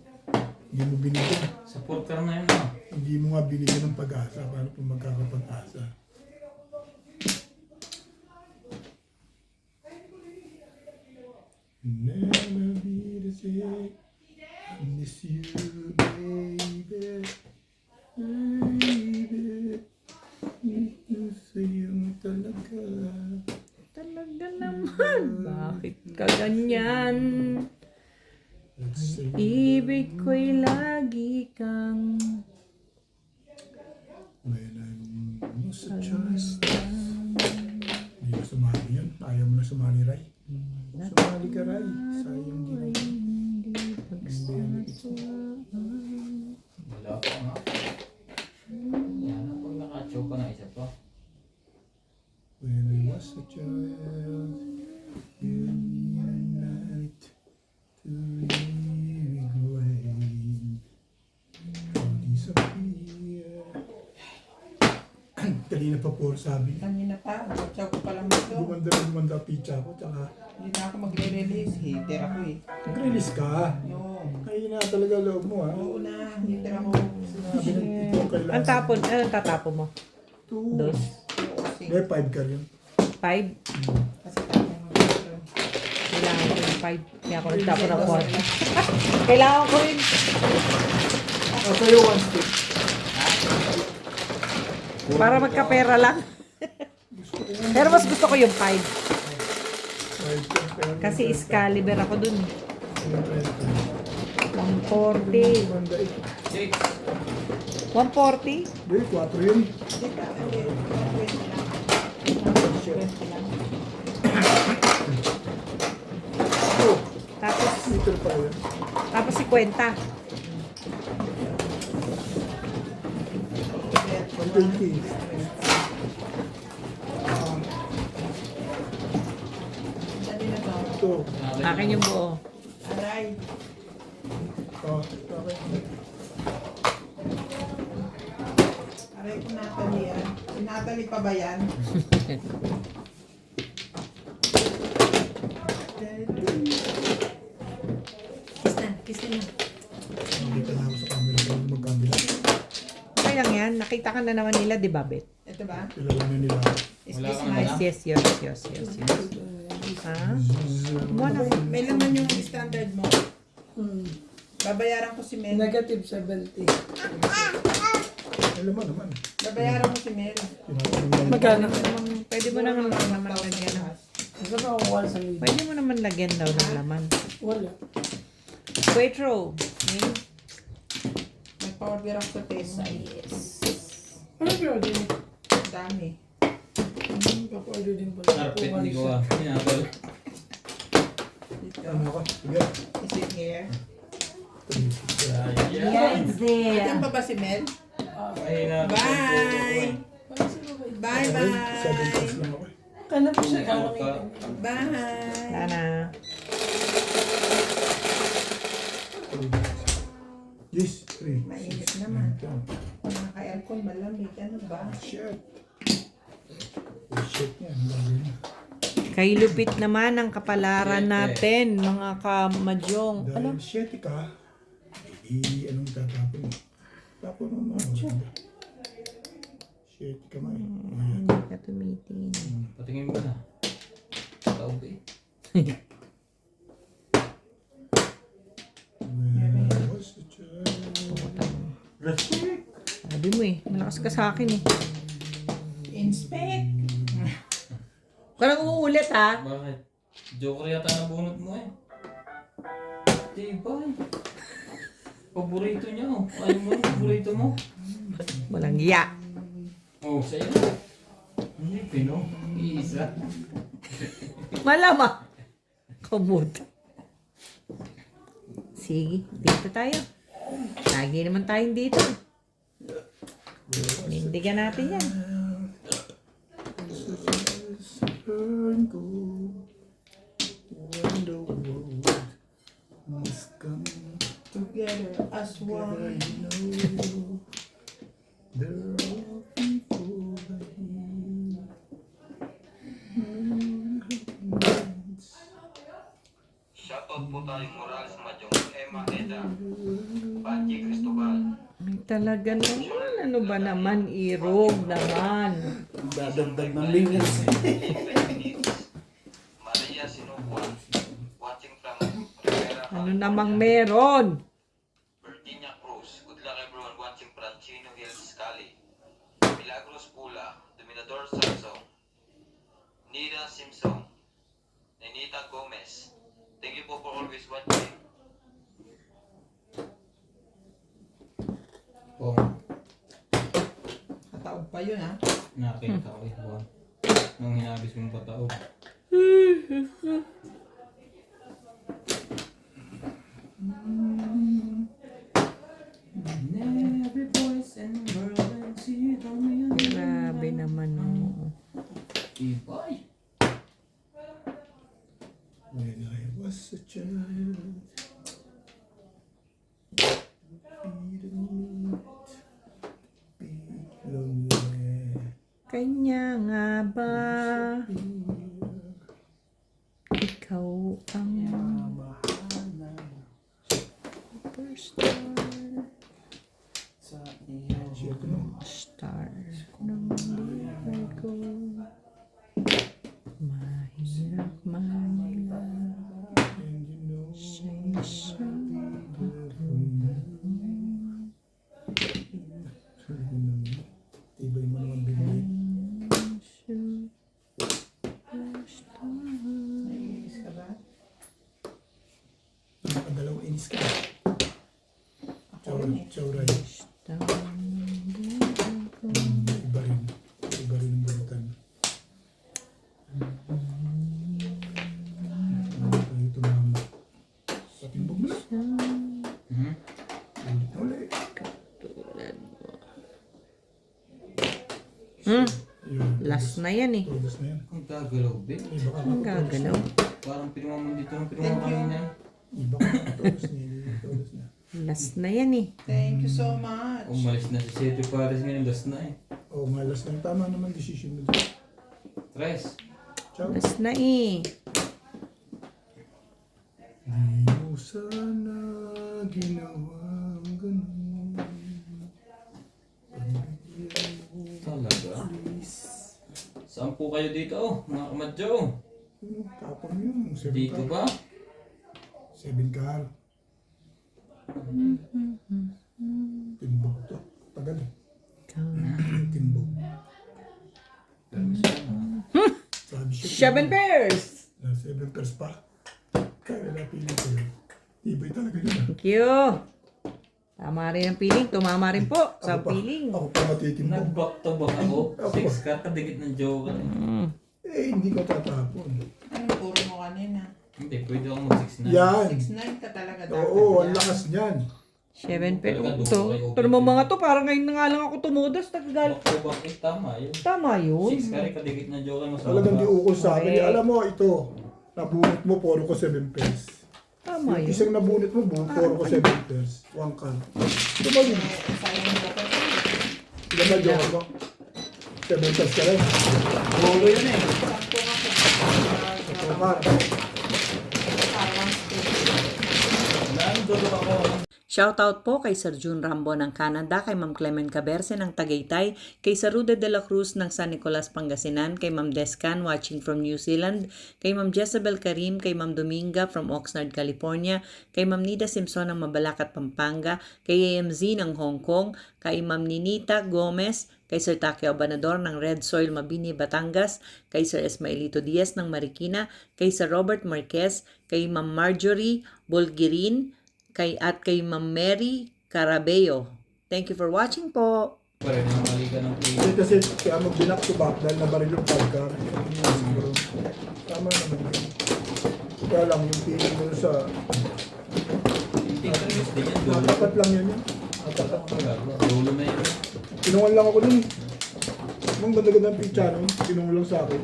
Hindi mo binigyan. Sa porker na yun na. Hindi mo nga binigyan ng pag-asa. Paano kung magkakapag-asa? Never be the same. I miss you, baby. Baby. Sa'yo talaga. Talaga naman. Bakit ka ganyan? Let's say Ibig ko'y lagi kang when I'm lost a choice. Hindi ka sumali yan. Ayaw mo na sumali, Ray. Sumali ka, Ray. Sayang ginawa. Wala pa nga. Yan na pag naka-choke ka na isa pa. When I was a child, you night to leave away. To disappear. Kanina pa po sabi. Kanina pa, watsaw ko palang dito. Gumanda pizza ko, tsaka Hindi na ako magre-release. Hater ako eh. nag-release ka. No. Kaya na talaga loob mo, ha? Oo na, hater ako. Sabi ng ito ang kailangan. Ang tapon, anong tatapon mo? Two. Dos? Kasi, May 5 ka rin. 5? kasi tayo mag-release. Kailangan ko yung 5. Kaya ako nagtapon ng 4. Kailangan ko rin. Ah, sa'yo 1 stick. Para magkapera lang. Pero mas gusto ko yung 5. 5 Kasi Excalibur ako dun. 140. Gumanda eh. 6. 140? Hindi, 4 yun. Hindi ka, hindi. 20 lang. 20 lang. Oh, Tapos, liter pa rin. tapos 50. 120. Dali na to. Ito. Akin yung buo. Aray. Oh, okay. Aray ko Natalie yan. Si Natalie pa ba yan? Kiss na, kiss na. Nakita na ako sa camera kung magkabila. Okay lang yan. Nakita ka na naman nila, di ba, Bet? Ito ba? Kilala na nila. Is Wala this kang nice? Yes, yes, yes, yes, yes. Ha? Kumuha na. May laman yung standard mo. Babayaran ko si Mel. Negative 70. Alam mo naman. Babayaran ko si Mel. Magkano? Pwede mo naman lagyan. Gusto ko ako sa libo. Pwede mo naman lagyan daw ng laman. Wala. Quattro. Nagpa-order ako sa Tesa. Ano pa-order din? Dami. Pa-order din pala. Carpet hindi ko ah. Hinabal. Dito. Ano ka? Sige. Is it here? Ayan. Diyan pa ba si Mel? Ay, hinabal. Bye! Bye Okay, 7 bye! times lang ako. Kano po siya Ikaw kano pa. Bye! Sana. Yes, 3. Mainit naman. Nakakairam aircon, malamig. Ano ba? Shit. Oh, shit yan. Ang gagawin na. Kay lupit naman ang kapalaran natin, mga kamadyong. Dahil shit ka, anong tatapon mo? Tapon mo mga. Shit ka man. Ayan. Hindi ka tumitingin. Patingin mo na. Taog eh. Where was the child? Respect! Sabi mo eh, malakas ka sa akin eh. Inspect! Parang uulit ha. Bakit? Joker yata nabunot mo eh. Diba? Paborito niya oh. Ayaw mo yung paborito mo. Walang iya. Oh, sa'yo. Hindi, Pino. Iisa. Malama. Kamot. Sige, dito tayo. Lagi naman tayong dito. Nindigan natin yan. Turn cold when the world must come Together as one. I know there are people here. Shoutout po tayong moral sa Madyong Emma Eda, Panji Cristobal, Ay, talaga naman. Ano ba naman? Irog naman. Dadagdag ng lingas. Maria Sinupua, watching from Rivera, Ano namang meron? Virginia Cruz, good luck everyone watching Franchino Hills Cali, Milagros Pula, Dominador Sansong, Nina Simpson, Nenita Gomez. Thank you po for always watching. Oh, Kataog pa yun ha. nakita ko eh. Wow. Nung hinabis mong pataog. Every voice in the world and see it on me. Grabe naman. Oh. Ibay. When I was a child, be lonely. Kanya nga ba? Ikaw ang superstar. Sa iyo. Shit mo. Star ng buhay ko. Mahirap man And you know sa isang tibay mo naman bigay. superstar. Naiinis ka ba? Nakadalawang inis ka. Ako rin eh. Chauray. Iba rin. Iba rin ang burutan. Ano tayo tumama? Patimbog mo na. Ulit na ulit. Yun. Last na yan eh. Todos na yan. Ang gagalaw, Ben. Iba ka Ang gagalaw. Parang pinumamon dito ng pinumamon kanina eh. Iba ka todos na yan. Todos na. Last na yan eh. Thank you so much. Umalis na si Sete Pares ngayon, last na eh. Oo, malas na. Tama naman decision mo dyan. Tres. Ciao. Last na eh. Di mo sana ginawang ganun. Pagbigyan mo, Talaga? please. Saan po kayo dito oh, mga kamadyo? Tapon yun. 7 Dito car. ba? 7 car. Timbog to. Tagal eh. Timbog. Sabi siya. 7 pairs! 7 pairs pa. Kaya na pili ko yun. Ibay talaga yun. Thank you. Tama rin ang piling. Tumama rin po sa piling. Ako pa matitimbog. Nag-back to back ako. 6 ka, kadikit ng joker eh. Eh, hindi ko tatapon. Ano puro mo kanina? Hindi, pwede akong mag-6 na. Yan. 6'9 ka talaga dapat. Oo, ang yan. lakas niyan. 7 pairs. Pero mga to, parang ngayon na nga lang ako tumudas. Nagagalit. Back to back eh, tama yun. Tama yun. 6 ka rin, kadikit ng joker mas Talagang di ukol sa akin. Correct. Alam mo, ito. Nabunot mo, puro ko 7 pairs. Tama Yung yun. isang nabunot mo, puro ko 7 pairs. 1 car. Ito ba yun? Sayang dapat. Sila ba, joker mo? 7 tas ka rin. Puro yun eh. Sakto nga po. Tukar. Parang Nandun ako. Shoutout po kay Sir June Rambo ng Canada, kay Ma'am Clement Caberce ng Tagaytay, kay Sir Rude de la Cruz ng San Nicolas, Pangasinan, kay Ma'am Descan watching from New Zealand, kay Ma'am Jezebel Karim, kay Ma'am Dominga from Oxnard, California, kay Ma'am Nida Simpson ng Mabalacat, Pampanga, kay AMZ ng Hong Kong, kay Ma'am Ninita Gomez, kay Sir Takeo Banador ng Red Soil, Mabini, Batangas, kay Sir Esmaelito Diaz ng Marikina, kay Sir Robert Marquez, kay Ma'am Marjorie Bolgirin, kay Ma'am Mary Carabeo. Thank you for watching po. Pare, namali ka ng Hindi kasi kaya mo binak to back dahil nabaril yung pagkar. Siguro. Tama naman yun. Kaya lang yung feeling mo sa... Interest din yan. Dulo. Natapat lang yun yun. Natapat. Dulo na yun. Tinungan lang ako dun. Ang ganda-ganda ng picture nun. Tinungan lang sa akin.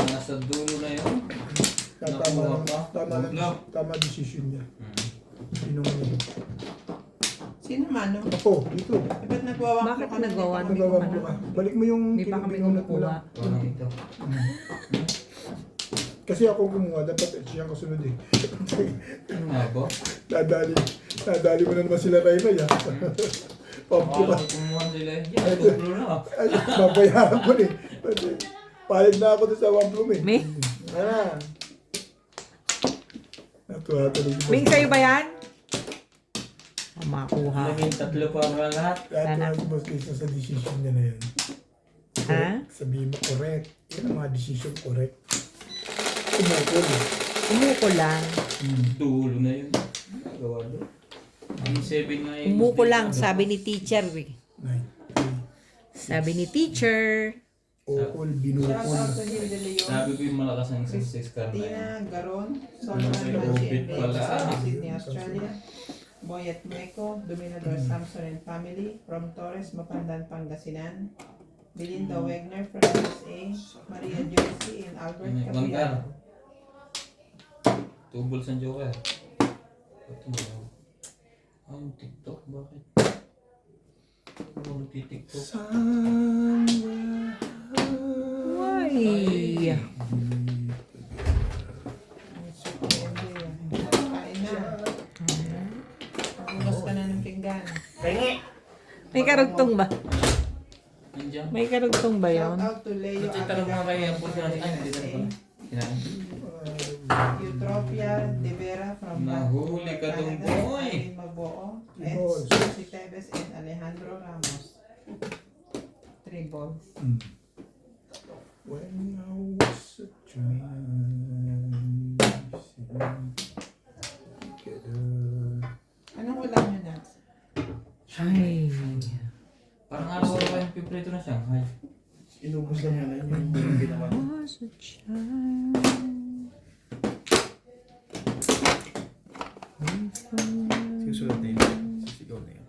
Nasa dulo na yun. Kaya Nakuha pa. tama decision niya. Tinungan niya. Sino mano? Ako, dito. Ba't nagwawak Bakit ka na nagwawan? dito? Nagawa mo ka. Balik mo yung Hindi pa kami kinunat mo kumukuha. lang. Parang ito. Kasi ako kumuha, dapat siya ang kasunod eh. Ano nga ba? Nadali mo na naman sila Ray-Ray ah. Pampo ka. Parang kumuha sila. Yan, dulo na. Ay, babayaran ko eh. Palit na ako doon sa One Bloom eh. May? Ah. Natuwa tuloy. May sa'yo ba yan? Makuha. Naging tatlo pa ba lahat? Natuwa si Boss Lisa sa decision niya na yan. Ha? Sabihin mo correct. Yan ang mga decision correct. Umukol eh. Umuko lang. Dulo na yun. Gawa doon. Ang 7 nga yun. Umuko lang, sabi ni teacher eh. Nine. Sabi ni teacher. Ukol, Shout binukol. out to Gil de Leon, Sabi ko yung malakas ang 6 car na yun. Tina Garon, Ano, Solomon may Manchi, COVID and pala. sa Sydney, Australia. Boyet Meco, Dominador Samson and family, from Torres, Mapandan, Pangasinan. Belinda Wegner from USA, Maria Josie and Albert Bangkar. Capiano. Tubol sa Joker. Ito na. Ang TikTok, bakit? Ako nagtitiktok. Why? Kain na. Magugas ka na ng pinggan. May karugtong ba? Nandiyan. May karugtong ba Shout yun? out to Leo Nagtitanong mga kay Ampul ka natin. Ay, dito na pala. Kinain. Eutropia De Vera from Nahuli ka dun, Canada, boy. Irene Mabuo, and Boys. Susie Tevez and Alejandro Ramos. 3 balls. When I was a child, together. Anong ulam nyo na? Ay. Parang araw-araw yung piprito na Shanghai. Inubos lang yan yung ginawa. Was a child. Susunod na yun. Sisigaw na yun.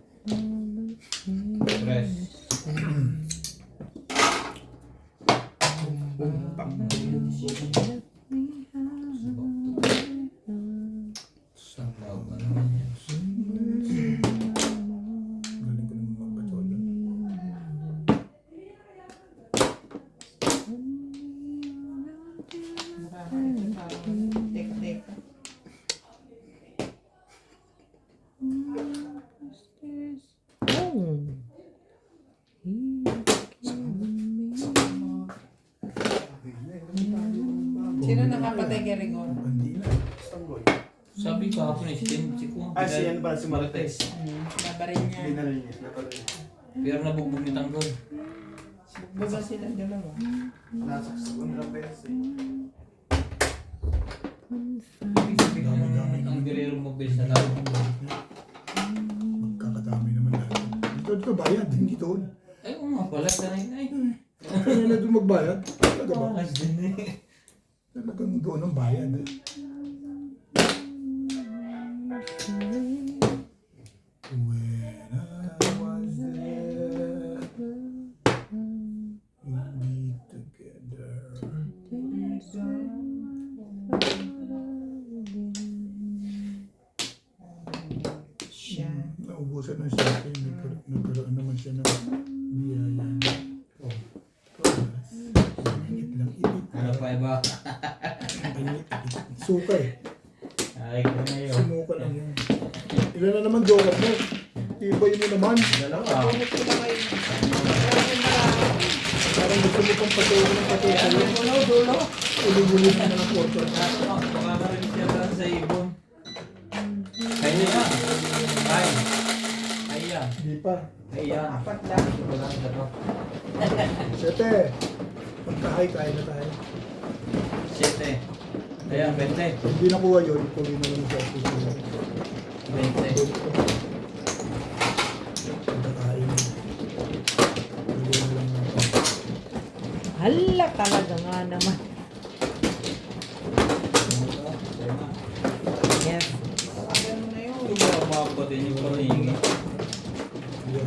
Fresh. Pang. Sabaw ka naman yan. Galing ko naman mga patsola. Mukha ka ito parang tek-tek. Oh. Sino nakapatay kay Rigor? Hindi na. Sabi ko hapon eh, si Kuang. Ah, si ano ba? Si Marites. Nabaril niya. Binaril niya. Nabaril niya. Pero nabugbog ni Tanggol. Buga silang dalawa. Nasaksak ko nila pesos eh. Ibig sabihin ang gerero mabilis na tao. Magkakadami naman natin. Dito bayad, hindi doon. Ay, oo nga pala. Sanay na eh. Kaya na doon magbayad. Talaga ba? Bakas din eh. Talagang doon ang bayad eh. When I was there, we'd be together. Siya. Naubusan na siya. Nagkaroon naman siya ng biyaya. suka eh. Ay, ko na yun. Sumuka lang yun. Ilan na naman joker mo? Tibay mo naman. Dalawa. Bunot ko na kayo. Maraming marami. Parang gusto mo pang patuloy ng patuloy. Dulo. Uli-uli na ng quarter. Baka marinig siya lang sa ibon. Kaya yan. Ay. Ay yan. Hindi pa. Ay yan. Apat lang. Wala na to. Sete. Pagkahay, kain na tayo. 7. Ayan, 20. Pag di nakuha yun, tuloy na lang sa susunod. 20. Pagkakain. Tuloy na lang natin. Hala talaga nga naman. Yes. Tawagan mo na yun. Umabot din yung panghingi.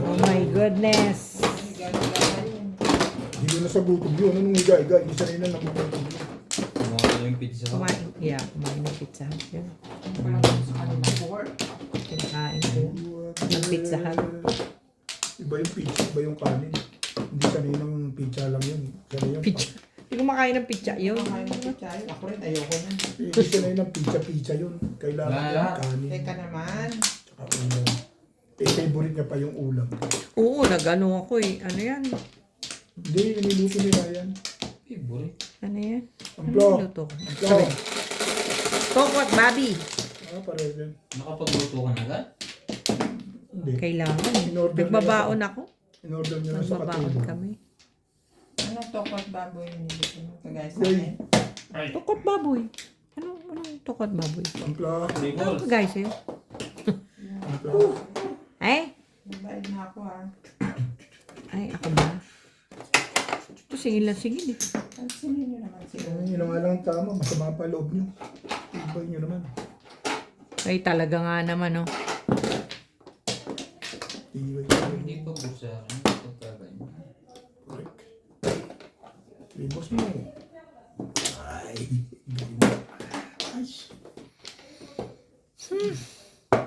Oh my goodness. Ay, gano'n lang yun. Hindi ko nasagutom yun. Anong higa-higa? Hindi sanay na lang magutom yun. Umabot yung pizza. Kumain. Yeah, kumain ng pizza. Yun. Parang sa kanila pork. Kinakain ko yun. Ng Pizza Hut. Iba yung pizza, iba yung kanin. Hindi sanay ng pizza lang yun. Sanay yung Pizza. Hindi ko makain ng pizza yun. Kumakain mo pizza yun. Ako rin, ayoko na. Hindi sanay ng pizza yun. Kailangan Wala. yung kanin. Teka naman. Tsaka ulam. Favorite niya pa yung ulam. Oo, nag-ano ako eh. Ano yan? Hindi, niluto nila yan. Favorite. Ano yan? Amplo. Ano luto ko? Amplo. Tokot, Bobby. Pareho din. Nakapagluto ka na agad? Hindi. Kailangan eh. In-order Nagbabaon ako. In-order niya na sa Nagbabaon katibo. kami. Anong tokot baboy yung nilito mo? Kagaya sa Uy. akin. Tokot baboy. Anong tokot baboy? Amplo. Three Ano balls. guys sa'yo? Amplo. Ay? Nabayad na ako ha. Ay, ako ba? Ito, singil lang singil eh. Pansinin nyo naman si Yun na nga lang ang tama. Masama pa loob niyo. Ibay niyo naman. Ay, talaga nga naman, oh. Ibay. Hindi pa busa. Ano pagkagayon? Correct. Limos mo. Ay. Galing mo. Ay.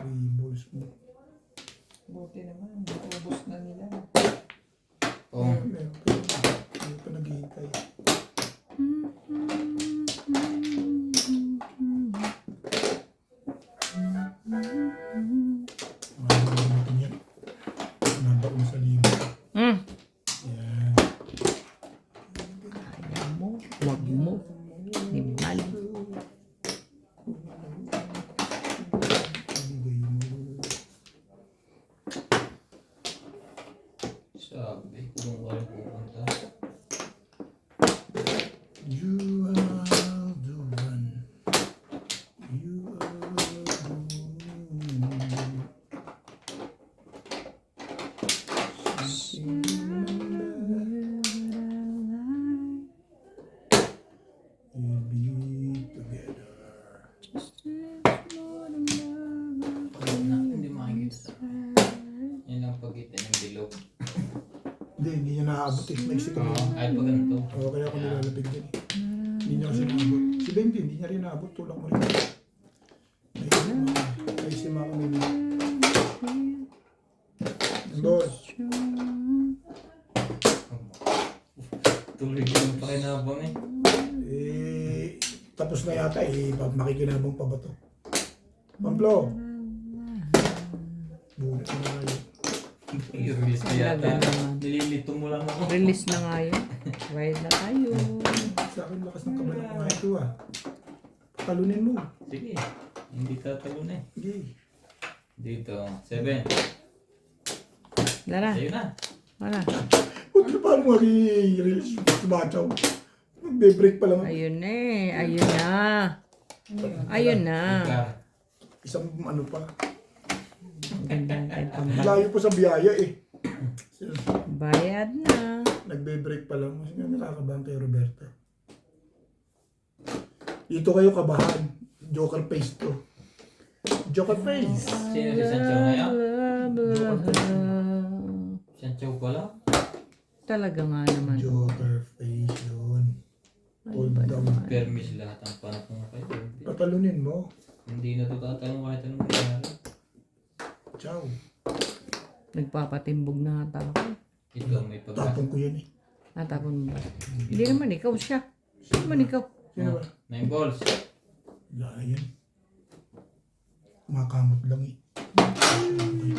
Limos mo. Buti naman, ubos na nila. Oh. Meron pa yun. Hindi pa naghihintay. Natin yan. Nabaon sa limo. Hmm. Yan. Ayaw mo. Huwag mo. Nimal. Ibigay mo. Sabi, kung wala pupunta. You are the one. You are the one. We'll be together. Ayun na, hindi makikita. Yan ang pagitan ng bilog. Hindi niya naaabot eh. May sikap. Kahit pa ganito. Oo, kaya ako nilalapig din eh. Hindi niya kasi naabot. Si Benji, hindi niya rin naabot. Tulak mo rin. Ay, si Mama Mimi. Boss. Tuloy yung pakinabang eh. Tapos na yata eh. Makikinabang pa ba to? Pamplo. Bulit na nga yun. I-release na yata. Talaga naman. Nililito mo lang ako. Release na nga yun. Wild na tayo. Sa akin lakas ng kabal ng mga ito ah. Talunin mo. Sige. Hindi tatalon eh. Sige. Dito. 7. Lara, Ayun na. wala. Huwag na paano mag-i-release yung sumachaw. Magbe-break pa lang. Ayun na eh. Ayun na. Ayun na. Ika. Isang ano pa. Ganda ng pambal. Layo po sa biyaya eh. Bayad na. Nagbe-break pa lang. Kasi nga nakakabahan kay Roberta. Dito kayo kabahan. Joker face to. Joker face. Sino si Sancho ngayon? Joker face. Sancho pala? Talaga nga naman. Joker face yun. Hold ba down. naman? Permis lahat ang panapong kayo. Patalunin mo. Hindi na ito tatanong kahit anong nangyari. Ciao. Nagpapatimbog na ata ako. Ito may pag-asa. Tapon ko yan eh. Natapon mo ba? Hindi naman ikaw siya. Hindi naman ikaw. Sino ba? 9 balls. Wala yan. Makamot lang eh.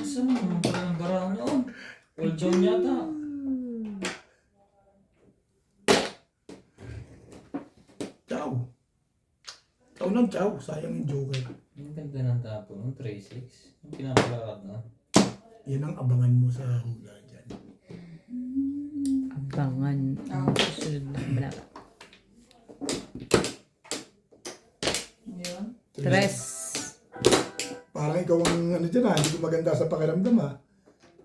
Saan mo? Parang barang noon. All down yata. Ciao. Ciao ng ciao. Sayang yung joker. Ang ganda ng tapo nung 3-6. Ang pinapalakad na. Yan ang abangan mo sa hula dyan. Abangan ang susunod na vlog. Yun. Tres. Parang ikaw ang ano dyan ha. Hindi ko maganda sa pakiramdam ha.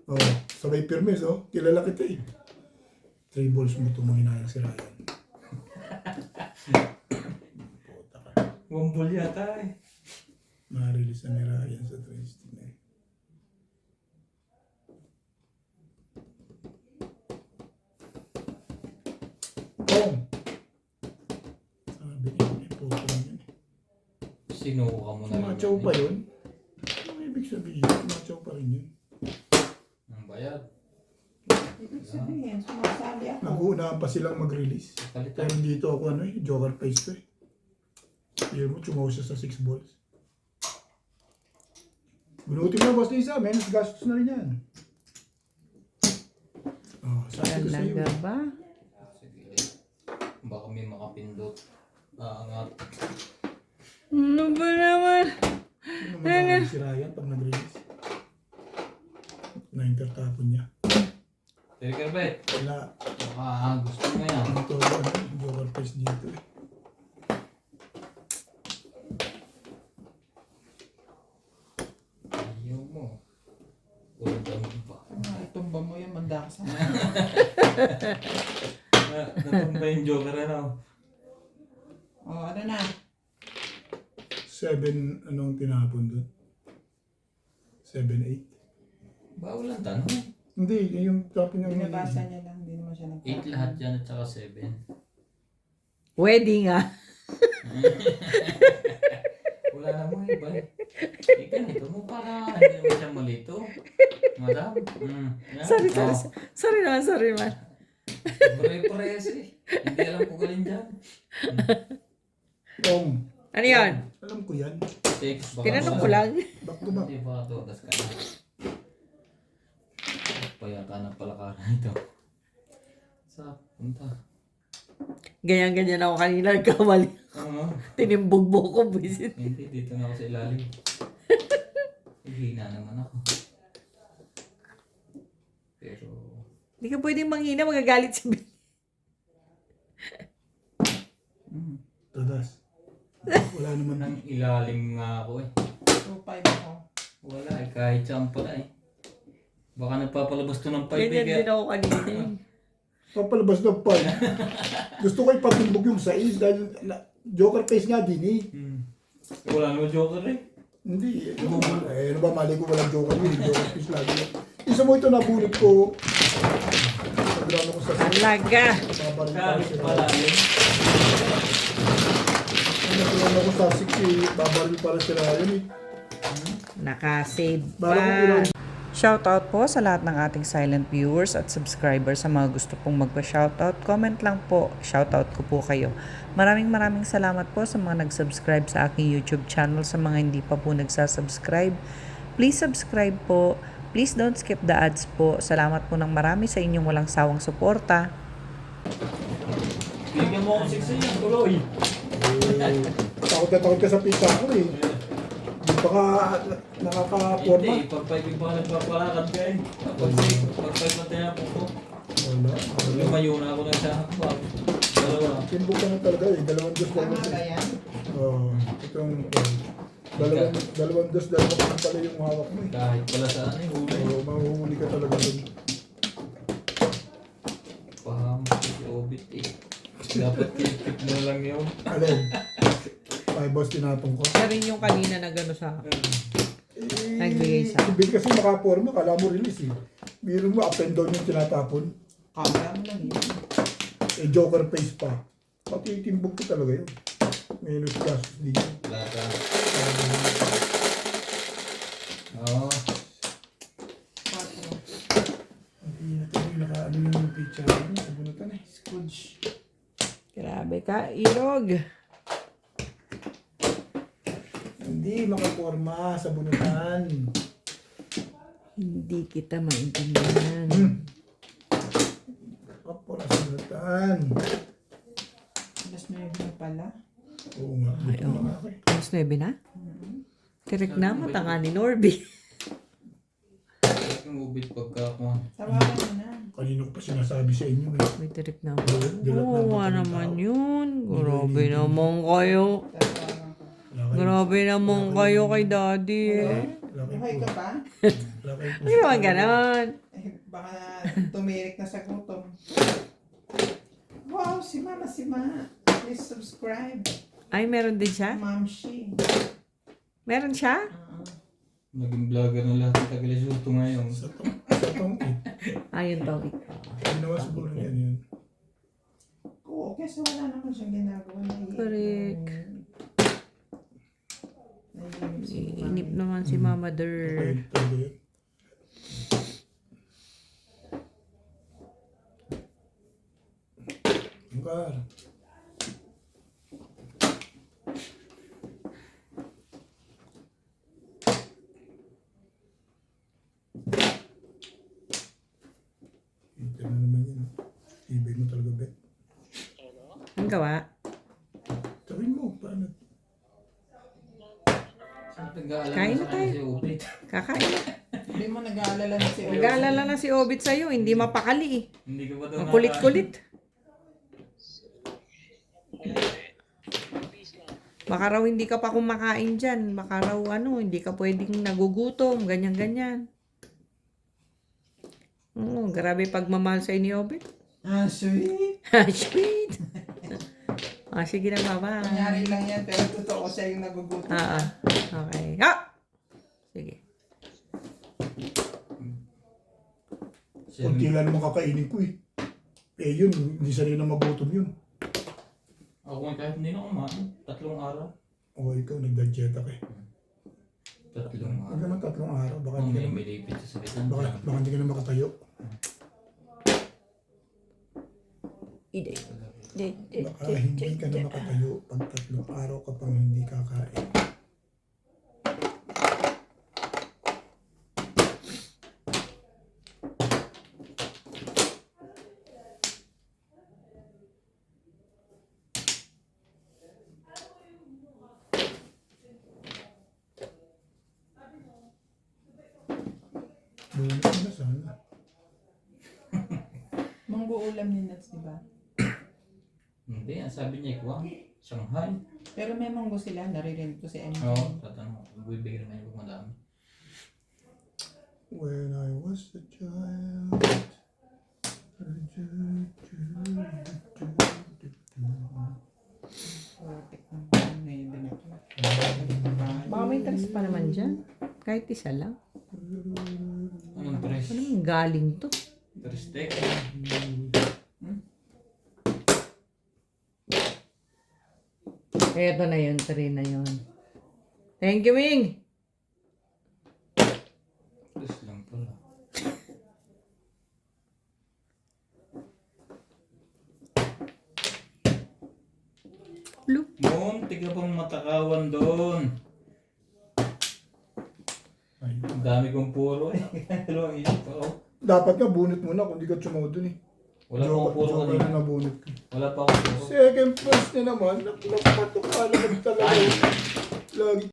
Oh, sabay pirmes oh. Kilala kita eh. 3 balls mo ito manginayang si Ryan. Puta ka. Wambol yata eh. Ma-release na ni Ryan sa 3 stick na eh. Kong! Sabi niya, may poker yun eh. Sinuka mo na Sumachaw pa yun? Ano ibig sabihin? Sumachaw pa rin yun. Ang bayad. Ibig sabihin, sumasabi ako. Nag-uunahan pa silang mag-release. Palitan. Pero dito ako ano eh, joker face to eh. Yun mo, chumaw siya sa 6 balls. Bunutin mo boss Lisa, menos gastos na rin yan. Oh, sabi ko sa'yo. Talaga ba? Sige. Baka may makapindot. Aangat. Ano ba naman? Ano naman si Ryan pag nag-release? Na-intertapon niya. Trigger bet. Wala. Baka gusto mo yan. Ano to, ano, joker face dito eh. Ayaw mo. All down pa. Itumba mo yung mandaksa. Natumba yung joker ano. O, ano na? 7, anong tinapon doon? 7, 8? Bawal ang tanong. Hindi, yung tapon niya. Binabasa niya lang, hindi naman siya 8 lahat yan at saka 7. Pwede nga. Wala namang iba eh. Ganito mo para hindi naman siya malito. Madam. Yan. Sorry Oh, naman. Pare-pares eh. Hindi alam ko galing dyan. Kong, Ano yan? alam ko yan. 6. Tinanong ko lang. Back to back. Hindi baka todas ka na. Payata ng palakaran ito. Sa punta. Ganyan-ganyan ako kanina. Nagkamali. Oo. Tinimbog mo ko. Visit. Hindi, dito na ako sa ilalim. Hihina naman ako. Pero, Hindi ka pwedeng manghina. Magagalit si Bill. Tadas. Wala naman nang ilalim nga ako eh. 2-5 ako. Wala eh, kahit saan pala eh. Baka nagpapalabas to ng 5 Ganyan din ako kanina. papalabas ng 5. Gusto ko ipatimbog yung 6 dahil joker face nga din eh. Wala naman joker eh. Hindi. Ano ba mali ko walang joker yun. Joker face lagi. Isa mo ito nabunot ko. Nagrano ko sa Talaga. babarin Kahit pala yun. Nagrano ko sa 6 eh. Babarin para si Ryan eh. Nakasave Bala ko pa. ilan. Shoutout po sa lahat ng ating silent viewers at subscribers. Sa mga gusto pong magpa-shoutout, comment lang po. Shoutout ko po kayo. Maraming salamat po sa mga nag-subscribe sa aking YouTube channel. Sa mga hindi pa po nagsasubscribe, please subscribe po. Please don't skip the ads po. Salamat po ng marami sa inyong walang sawang suporta. Bigyan mo akong 6 yan, tuloy. Takot na takot ka sa pizza ko eh. Di pa ka nakaka-forma. Hindi, pag 5 yung baka nagpapalakad ka eh. Pag 5 na tinapon ko. Wala. Lumayo na ako ng sa hakbang. Dalawa. Timbog ka na talaga eh. Dalawang dos Tama ba yan? itong dalawang dos ka pala yung hawak mo eh. Kahit pala saan eh, huli. Mahuhuli ka talaga dun. Pahamak si Obit eh. Dapat clip mo lang yun. Alin? Ay, boss, tinapong ko. Siya rin yung kanina na gano'n sa Nagbigay siya. Si Bill kasi makaporma, kala mo release eh. Biro mo, up and down yung tinatapon. Kaya mo lang yun. Eh, joker face pa. Pati timbog ko talaga yun. Minus gastos din yun. Lata. Oo. 4. Hindi na tayo naka-ano yung picture niya. Sabunutan eh. Scrooge. Grabe ka, Irog. Hindi makaporma sa bunutan. Hindi kita maintindihan. Makaporma sa bunutan. Alas 9 na pala. Oo nga. Ay, Ito oo. na nga ako eh. Alas 9 na? Correct na, matanga ni Norby. Yung ubit pagkakuha. Tawagan mo na. Kanino ko pa sinasabi sa inyo eh. May tirik na. Dilat na Oo, ang naman tao. yun. Grabe naman kayo. Tawagan ko. Wala kayo- Grabe naman kayo kay daddy eh. wala kayo Buhay po- ka pa? wala kayo po- Hindi naman ganon. Eh, baka tumirik na sa gutom. Wow, si Mama. Please subscribe. Ay, meron din siya? Ma'am Shi. Meron siya? Naging vlogger na lahat ng Tagalisuto ngayon. Sa tong Ayun daw. ginawa siguro niyan yun. Oo, kasi wala naman siyang ginagawa. Correct. Naiinip si Mami. Inip naman si Mama Der. Okay, talaga yun. Lugar. Ito na naman yun. Ibig mo talaga, Bet. Ang gawa? Tawin mo, paano? Nag-aalala Kain na sa kanya tayo. si ubit. Kakain na. Hindi mo nag-aalala na si Oyo. Nag-aalala na si Obit sa'yo. Hindi mapakali eh. Hindi ka ba daw Ang kulit-kulit. Baka raw hindi ka pa kumakain dyan. Baka raw hindi ka pwedeng nagugutom. Ganyan-ganyan. Oo, grabe pagmamahal sa'yo ni Obit. Ah, sweet. Sweet. Sige na, baba. Kunyari lang yan, pero totoo siya yung nagugutom. Okay. Ha! Sige. Kunti lang naman kakainin ko eh. Eh yun, hindi sanay na magutom yun. Ako nga kahit hindi na kumain. 3 araw. O ikaw, nagda-dieta ka eh. 3 Huwag araw. naman 3 araw, baka Kung hindi ka may na, milipit sa sabitan. baka hindi ka na makatayo. Baka hindi ka na makatayo pag 3 araw ka pang hindi kakain. Bunot na sana. Manggo ulam ni Nats, di ba? Hindi, ang sabi niya ikuha. Shanghai. Pero may manggo sila, naririnig ko si MJ. Oo, tatanong. Bibigyan naman yung madami. When I was a child. Perfect naman. Ngayon din ako. Baka may interest pa naman dyan. Kahit isa lang. Anong press? Anong galing to? Press steak. Eto na yun, 3 na yun. Thank you, Ming! Press lang pala. Look. Muntik ka pang matakawan doon. Ang dami kong puro eh. Dalawang isip pa ako. Dapat nga bunot muna kung di ka tumaw dun eh. Wala pa akong puro Joke kanina. na nabunot ka. Wala pa akong puro. Second first na naman, napatukala talaga. Lagi